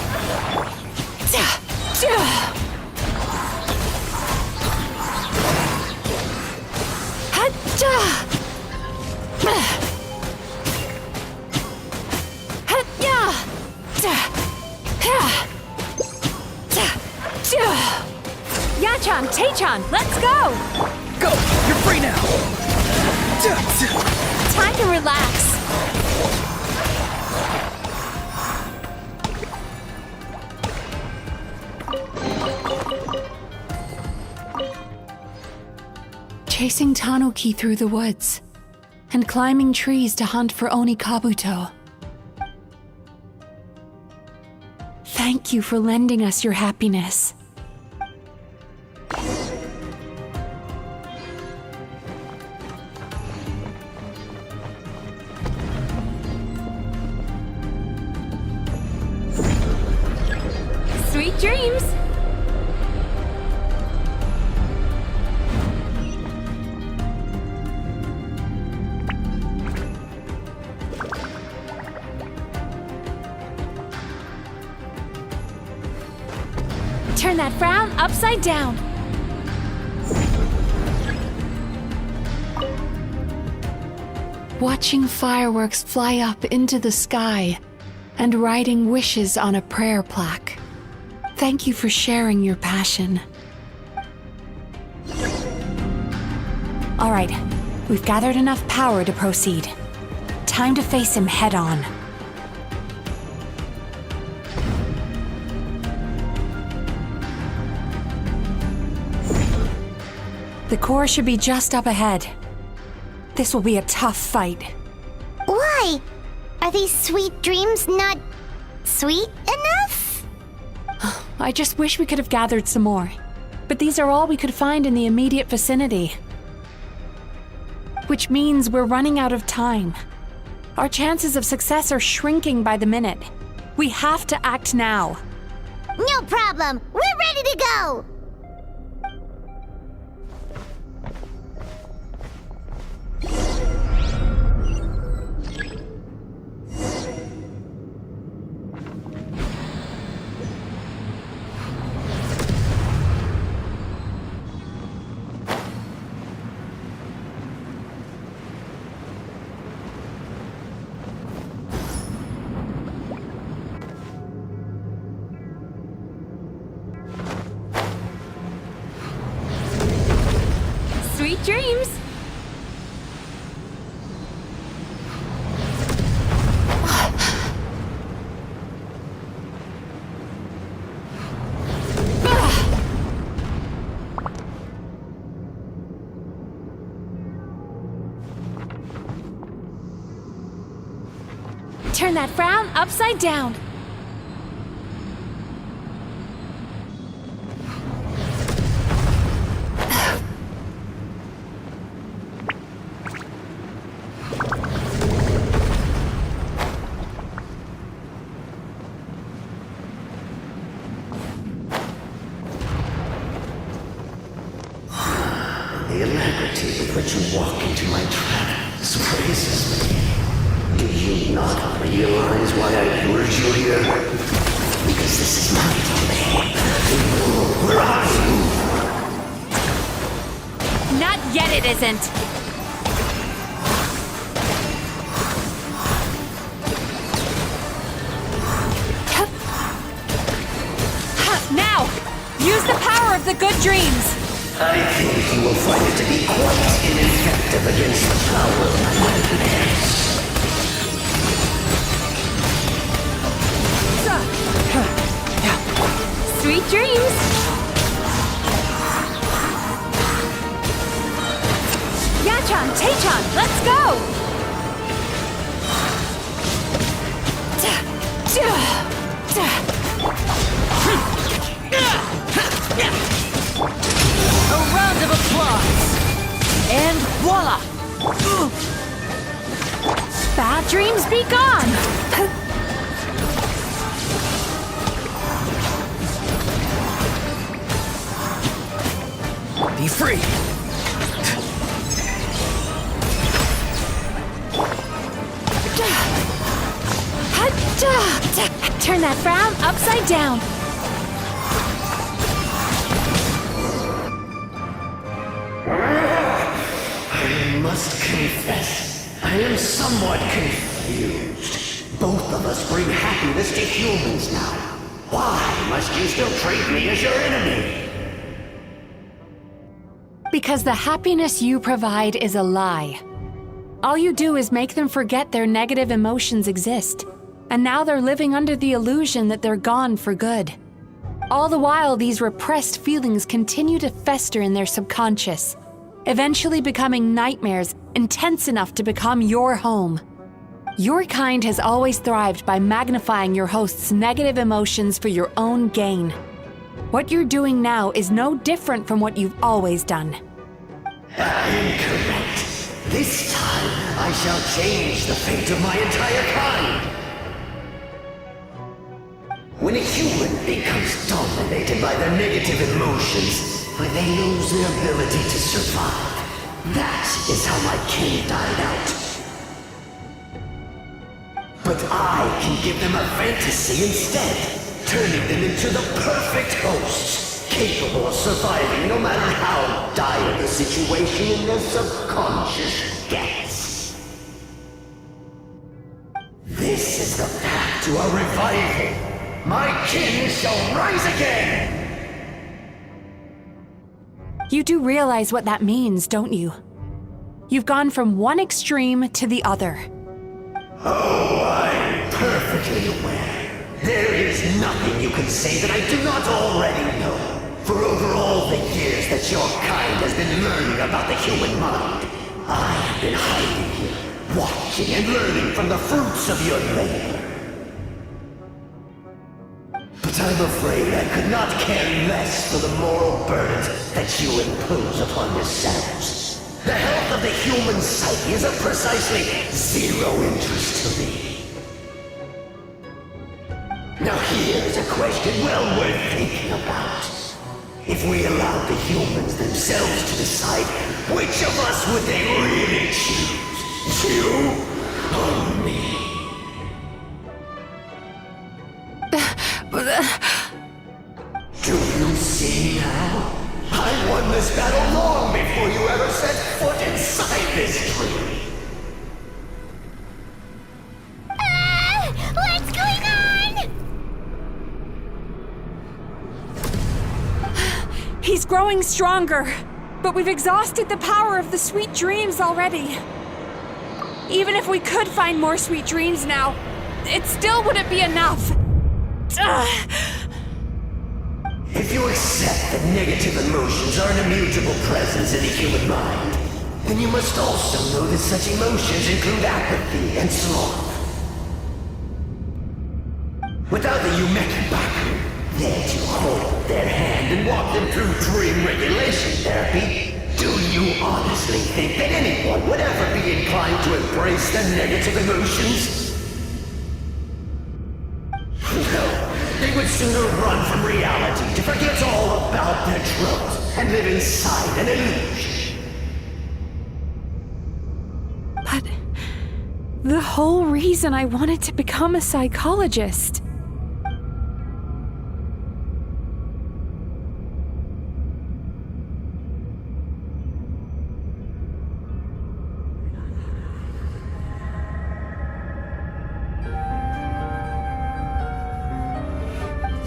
[SPEAKER 5] Yachan, Taechan, let's go!
[SPEAKER 3] go! You're free now!
[SPEAKER 5] Time to relax. Chasing Tanuki through the woods, and climbing trees to hunt for Oni Kabuto. Thank you for lending us your happiness. Sweet dreams! Turn that frown upside down. Watching fireworks fly up into the sky and writing wishes on a prayer plaque. Thank you for sharing your passion. All right, we've gathered enough power to proceed. Time to face him head on. The core should be just up ahead. This will be a tough fight.
[SPEAKER 1] Why? Are these sweet dreams not sweet enough?
[SPEAKER 5] I just wish we could have gathered some more. But these are all we could find in the immediate vicinity. Which means we're running out of time. Our chances of success are shrinking by the minute. We have to act now.
[SPEAKER 1] No problem. We're ready to go.
[SPEAKER 5] Sweet dreams! Turn that frown upside down.
[SPEAKER 14] The alacrity with which you walk into my trap surprises me. Do you not realize why I lured you here? Because this is my domain. Where are you?
[SPEAKER 5] Not yet, it isn't. Now! Use the power of the good dreams!
[SPEAKER 14] I think you will find it to be quite ineffective against the power of nightmares.
[SPEAKER 5] Sweet dreams! Yachan, Taechan, let's go!
[SPEAKER 17] A round of applause! And voila!
[SPEAKER 5] Bad dreams be gone!
[SPEAKER 3] Be free!
[SPEAKER 5] Turn that frown upside down.
[SPEAKER 14] I must confess, I am somewhat confused. Both of us bring happiness to humans now. Why must you still treat me as your enemy?
[SPEAKER 5] Because the happiness you provide is a lie. All you do is make them forget their negative emotions exist, and now they're living under the illusion that they're gone for good. All the while, these repressed feelings continue to fester in their subconscious, eventually becoming nightmares intense enough to become your home. Your kind has always thrived by magnifying your host's negative emotions for your own gain. What you're doing now is no different from what you've always done.
[SPEAKER 14] Incorrect. This time, I shall change the fate of my entire kind. When a human becomes dominated by their negative emotions, when they lose their ability to survive, that is how my kin died out. But I can give them a fantasy instead, turning them into the perfect hosts, capable of surviving no matter how dire the situation in their subconscious gets. This is the path to a revival. My kin shall rise again!
[SPEAKER 5] You do realize what that means, don't you? You've gone from one extreme to the other.
[SPEAKER 14] Oh, I'm perfectly aware. There is nothing you can say that I do not already know. For over all the years that your kind has been learning about the human mind, I have been hiding here, watching and learning from the fruits of your labor. But I'm afraid I could not care less for the moral burdens that you impose upon yourselves. The health of the human psyche is of precisely zero interest to me. Now here's a question well worth thinking about. If we allowed the humans themselves to decide, which of us would they really choose? You or me? Do you see now? I won this battle long before you ever set foot inside this tree.
[SPEAKER 1] What's going on?
[SPEAKER 5] He's growing stronger, but we've exhausted the power of the sweet dreams already. Even if we could find more sweet dreams now, it still wouldn't be enough.
[SPEAKER 14] If you accept that negative emotions are an immutable presence in the human mind, then you must also know that such emotions include apathy and sloth. Without the Yumekibaku there to hold their hand and walk them through dream regulation therapy, do you honestly think that anyone would ever be inclined to embrace the negative emotions? No. They would sooner run from reality to forget all about their troubles and live inside an illusion.
[SPEAKER 5] But the whole reason I wanted to become a psychologist.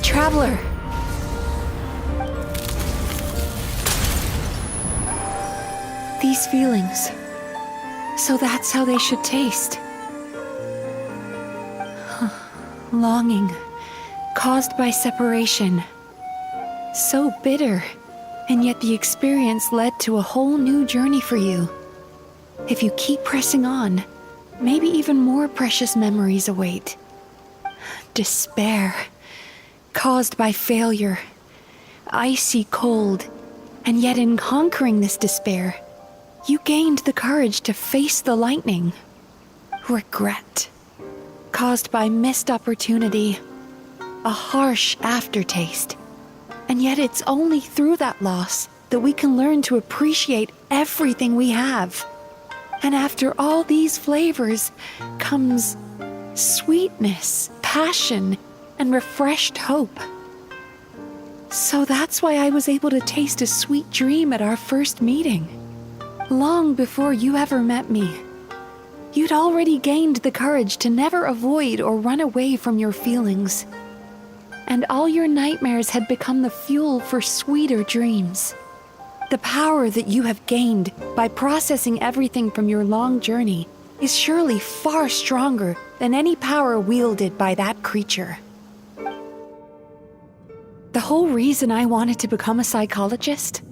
[SPEAKER 5] Traveler. These feelings. So that's how they should taste. Longing, caused by separation. So bitter, and yet the experience led to a whole new journey for you. If you keep pressing on, maybe even more precious memories await. Despair. Caused by failure, icy cold, and yet in conquering this despair, you gained the courage to face the lightning. Regret, caused by missed opportunity, a harsh aftertaste, and yet it's only through that loss that we can learn to appreciate everything we have. And after all these flavors comes sweetness, passion, and refreshed hope. So that's why I was able to taste a sweet dream at our first meeting. Long before you ever met me, you'd already gained the courage to never avoid or run away from your feelings. And all your nightmares had become the fuel for sweeter dreams. The power that you have gained by processing everything from your long journey is surely far stronger than any power wielded by that creature. The whole reason I wanted to become a psychologist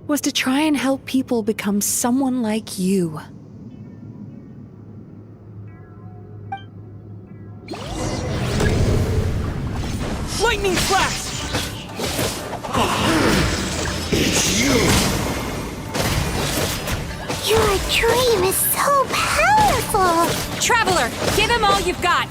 [SPEAKER 5] was to try and help people become someone like you.
[SPEAKER 17] Lightning flash!
[SPEAKER 14] It's you!
[SPEAKER 1] Your dream is so powerful!
[SPEAKER 7] Traveler, give him all you've got!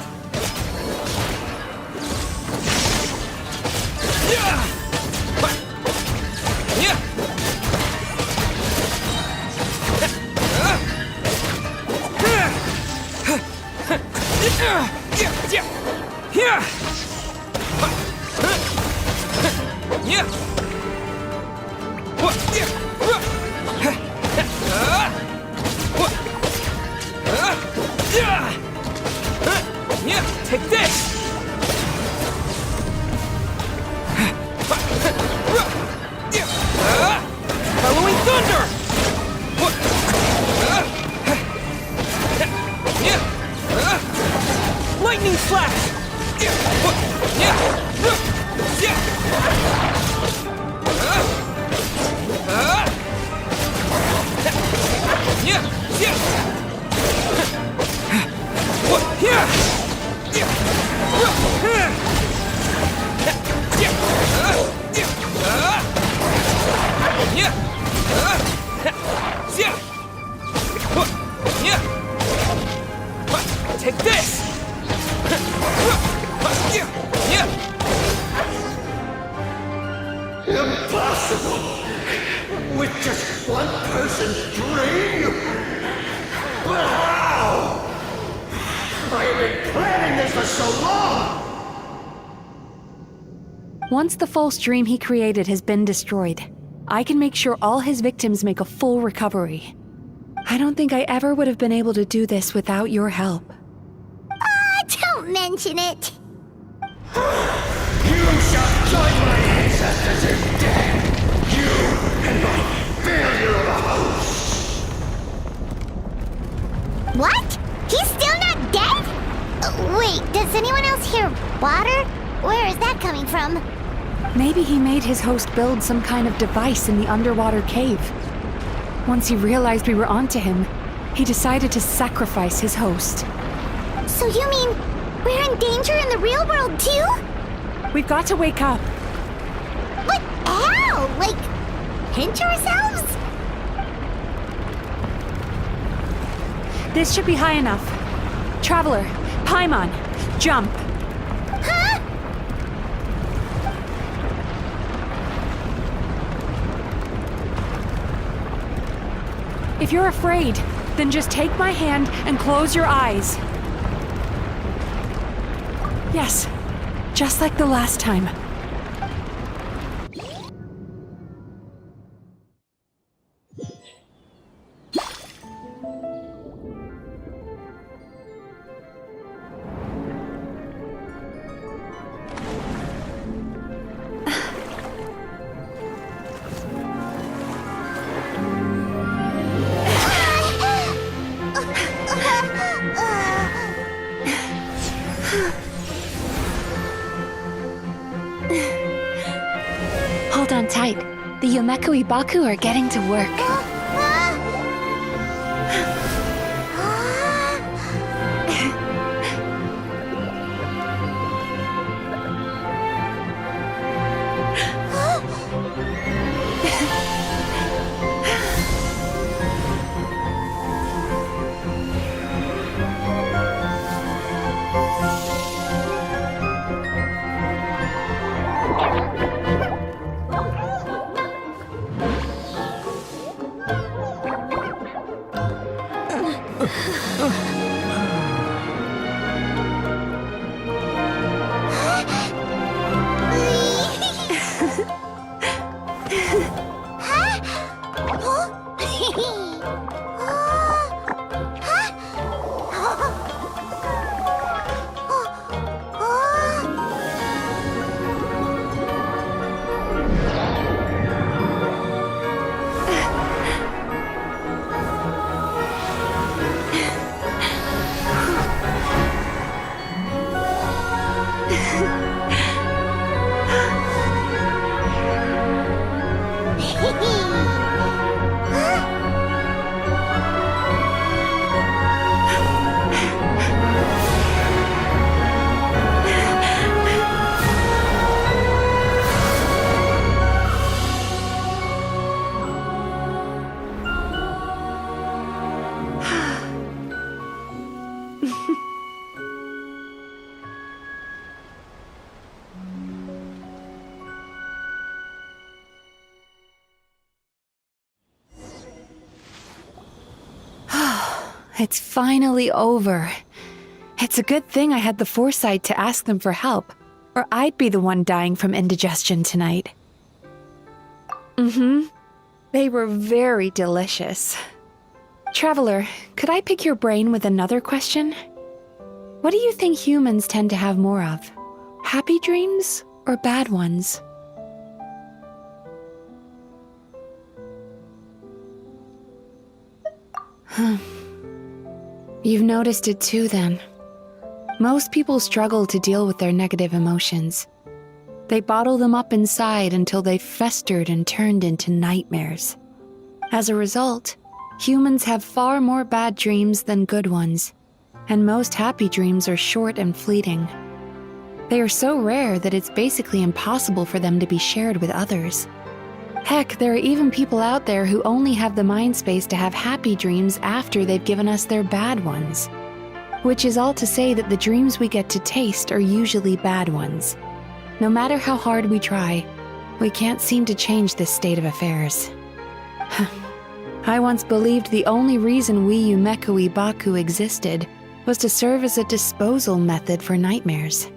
[SPEAKER 17] Take this! Following thunder! Lightning flash! Take this!
[SPEAKER 14] Impossible! With just one person's dream? But how? I have been planning this for so long!
[SPEAKER 5] Once the false dream he created has been destroyed, I can make sure all his victims make a full recovery. I don't think I ever would have been able to do this without your help.
[SPEAKER 1] Don't mention it!
[SPEAKER 14] You shall join my ancestors in death! You and my failure of a host!
[SPEAKER 1] What? He's still not dead? Wait, does anyone else hear water? Where is that coming from?
[SPEAKER 5] Maybe he made his host build some kind of device in the underwater cave. Once he realized we were onto him, he decided to sacrifice his host.
[SPEAKER 1] So you mean we're in danger in the real world too?
[SPEAKER 5] We've got to wake up.
[SPEAKER 1] But how? Like, pinch ourselves?
[SPEAKER 5] This should be high enough. Traveler, Paimon, jump.
[SPEAKER 1] Huh?
[SPEAKER 5] If you're afraid, then just take my hand and close your eyes. Yes, just like the last time. Hold on tight. The Yomeko Ibaku are getting to work. It's finally over. It's a good thing I had the foresight to ask them for help, or I'd be the one dying from indigestion tonight. They were very delicious. Traveler, could I pick your brain with another question? What do you think humans tend to have more of? Happy dreams or bad ones? You've noticed it too, then. Most people struggle to deal with their negative emotions. They bottle them up inside until they've festered and turned into nightmares. As a result, humans have far more bad dreams than good ones, and most happy dreams are short and fleeting. They are so rare that it's basically impossible for them to be shared with others. Heck, there are even people out there who only have the mind space to have happy dreams after they've given us their bad ones. Which is all to say that the dreams we get to taste are usually bad ones. No matter how hard we try, we can't seem to change this state of affairs. I once believed the only reason we Yumeku Ibaku existed was to serve as a disposal method for nightmares.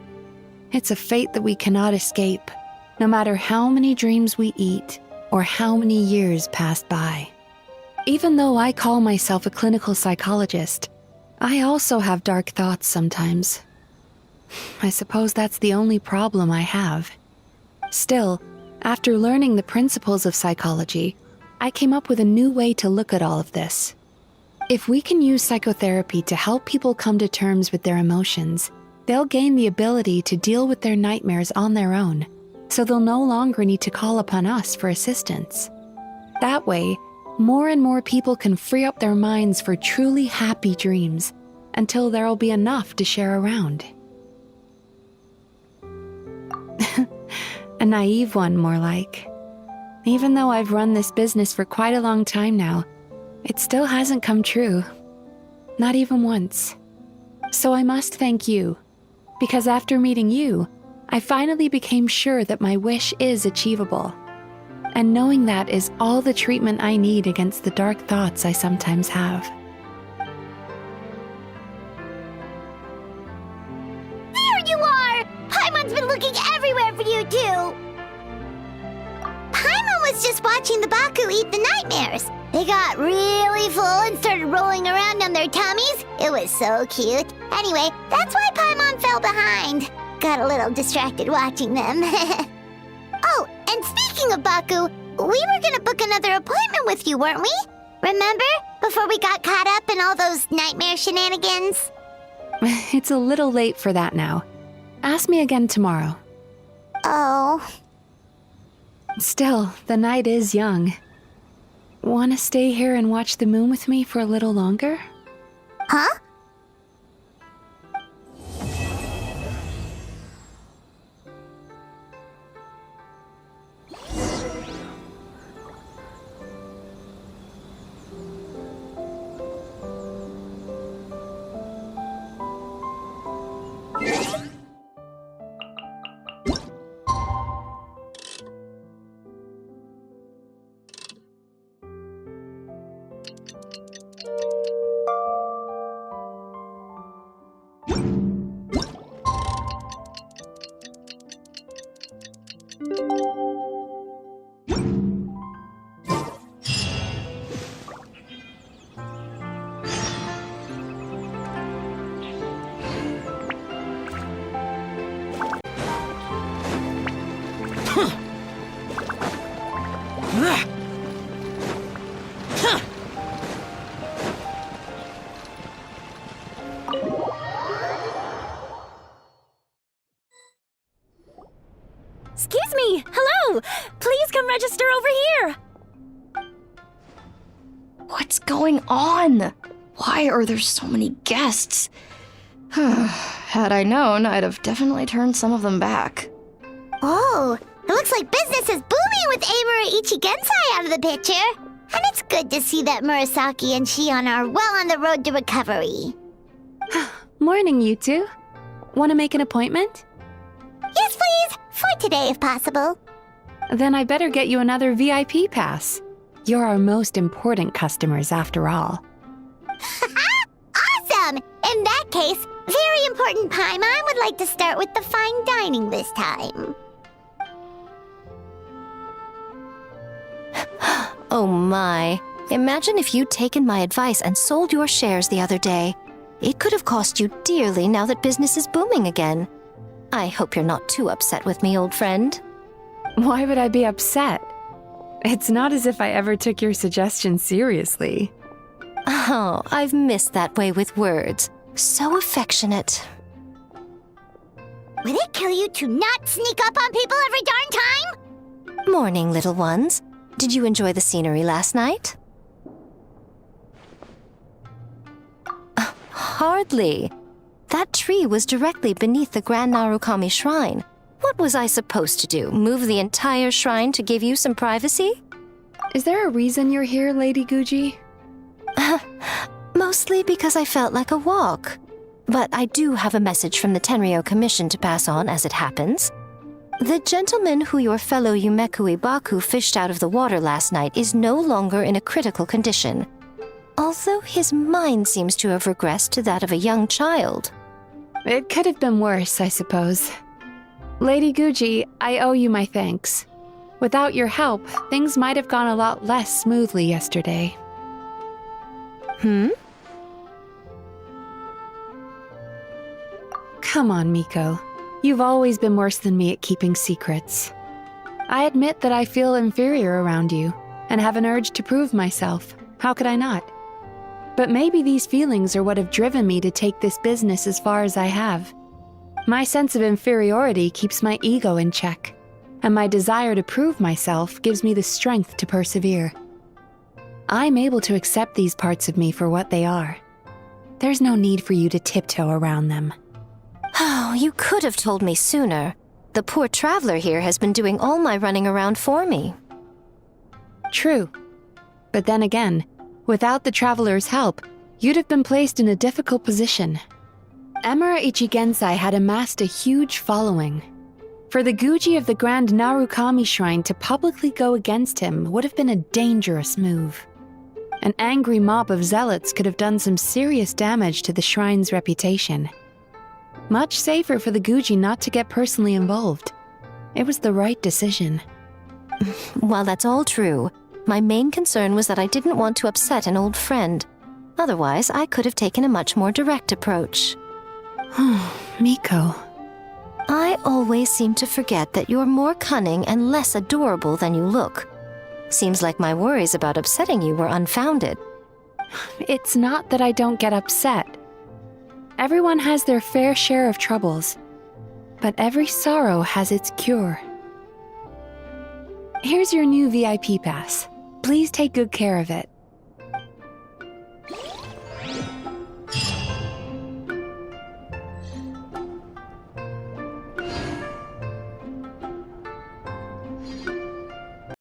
[SPEAKER 5] It's a fate that we cannot escape, no matter how many dreams we eat or how many years pass by. Even though I call myself a clinical psychologist, I also have dark thoughts sometimes. I suppose that's the only problem I have. Still, after learning the principles of psychology, I came up with a new way to look at all of this. If we can use psychotherapy to help people come to terms with their emotions, they'll gain the ability to deal with their nightmares on their own, so they'll no longer need to call upon us for assistance. That way, more and more people can free up their minds for truly happy dreams, until there'll be enough to share around. A naive one, more like. Even though I've run this business for quite a long time now, it still hasn't come true. Not even once. So I must thank you, because after meeting you, I finally became sure that my wish is achievable. And knowing that is all the treatment I need against the dark thoughts I sometimes have.
[SPEAKER 1] There you are! Paimon's been looking everywhere for you, too! Paimon was just watching the Baku eat the nightmares. They got really full and started rolling around on their tummies. It was so cute. Anyway, that's why Paimon fell behind. Got a little distracted watching them. Oh, and speaking of Baku, we were gonna book another appointment with you, weren't we? Remember? Before we got caught up in all those nightmare shenanigans?
[SPEAKER 5] It's a little late for that now. Ask me again tomorrow.
[SPEAKER 1] Oh.
[SPEAKER 5] Still, the night is young. Want to stay here and watch the moon with me for a little longer?
[SPEAKER 1] Huh?
[SPEAKER 7] Excuse me! Hello! Please come register over here!
[SPEAKER 8] What's going on? Why are there so many guests? Had I known, I'd have definitely turned some of them back.
[SPEAKER 1] Oh, it looks like business is booming with Amura Ichigensai out of the picture. And it's good to see that Murasaki and Shion are well on the road to recovery.
[SPEAKER 5] Morning, you two. Want to make an appointment?
[SPEAKER 1] Yes, please. For today, if possible.
[SPEAKER 5] Then I better get you another VIP pass. You're our most important customers, after all.
[SPEAKER 1] In that case, very important Paimon would like to start with the fine dining this time.
[SPEAKER 9] Oh my. Imagine if you'd taken my advice and sold your shares the other day. It could have cost you dearly now that business is booming again. I hope you're not too upset with me, old friend.
[SPEAKER 5] Why would I be upset? It's not as if I ever took your suggestion seriously.
[SPEAKER 9] Oh, I've missed that way with words. So affectionate.
[SPEAKER 1] Would it kill you to not sneak up on people every darn time?
[SPEAKER 9] Morning, little ones. Did you enjoy the scenery last night? Hardly. That tree was directly beneath the Grand Narukami Shrine. What was I supposed to do? Move the entire shrine to give you some privacy?
[SPEAKER 5] Is there a reason you're here, Lady Guji?
[SPEAKER 9] Mostly because I felt like a walk. But I do have a message from the Tenryo Commission to pass on as it happens. The gentleman who your fellow Yumeku Ibaku fished out of the water last night is no longer in a critical condition. Although his mind seems to have regressed to that of a young child.
[SPEAKER 5] It could have been worse, I suppose. Lady Guji, I owe you my thanks. Without your help, things might have gone a lot less smoothly yesterday. Come on, Miko. You've always been worse than me at keeping secrets. I admit that I feel inferior around you, and have an urge to prove myself. How could I not? But maybe these feelings are what have driven me to take this business as far as I have. My sense of inferiority keeps my ego in check, and my desire to prove myself gives me the strength to persevere. I'm able to accept these parts of me for what they are. There's no need for you to tiptoe around them.
[SPEAKER 9] Oh, you could have told me sooner. The poor traveler here has been doing all my running around for me.
[SPEAKER 5] True. But then again, without the traveler's help, you'd have been placed in a difficult position. Emura Ichigensai had amassed a huge following. For the Guji of the Grand Narukami Shrine to publicly go against him would have been a dangerous move. An angry mob of zealots could have done some serious damage to the shrine's reputation. Much safer for the Guji not to get personally involved. It was the right decision.
[SPEAKER 9] While that's all true, my main concern was that I didn't want to upset an old friend. Otherwise, I could have taken a much more direct approach.
[SPEAKER 5] Miko.
[SPEAKER 9] I always seem to forget that you're more cunning and less adorable than you look. Seems like my worries about upsetting you were unfounded.
[SPEAKER 5] It's not that I don't get upset. Everyone has their fair share of troubles, but every sorrow has its cure. Here's your new VIP pass. Please take good care of it.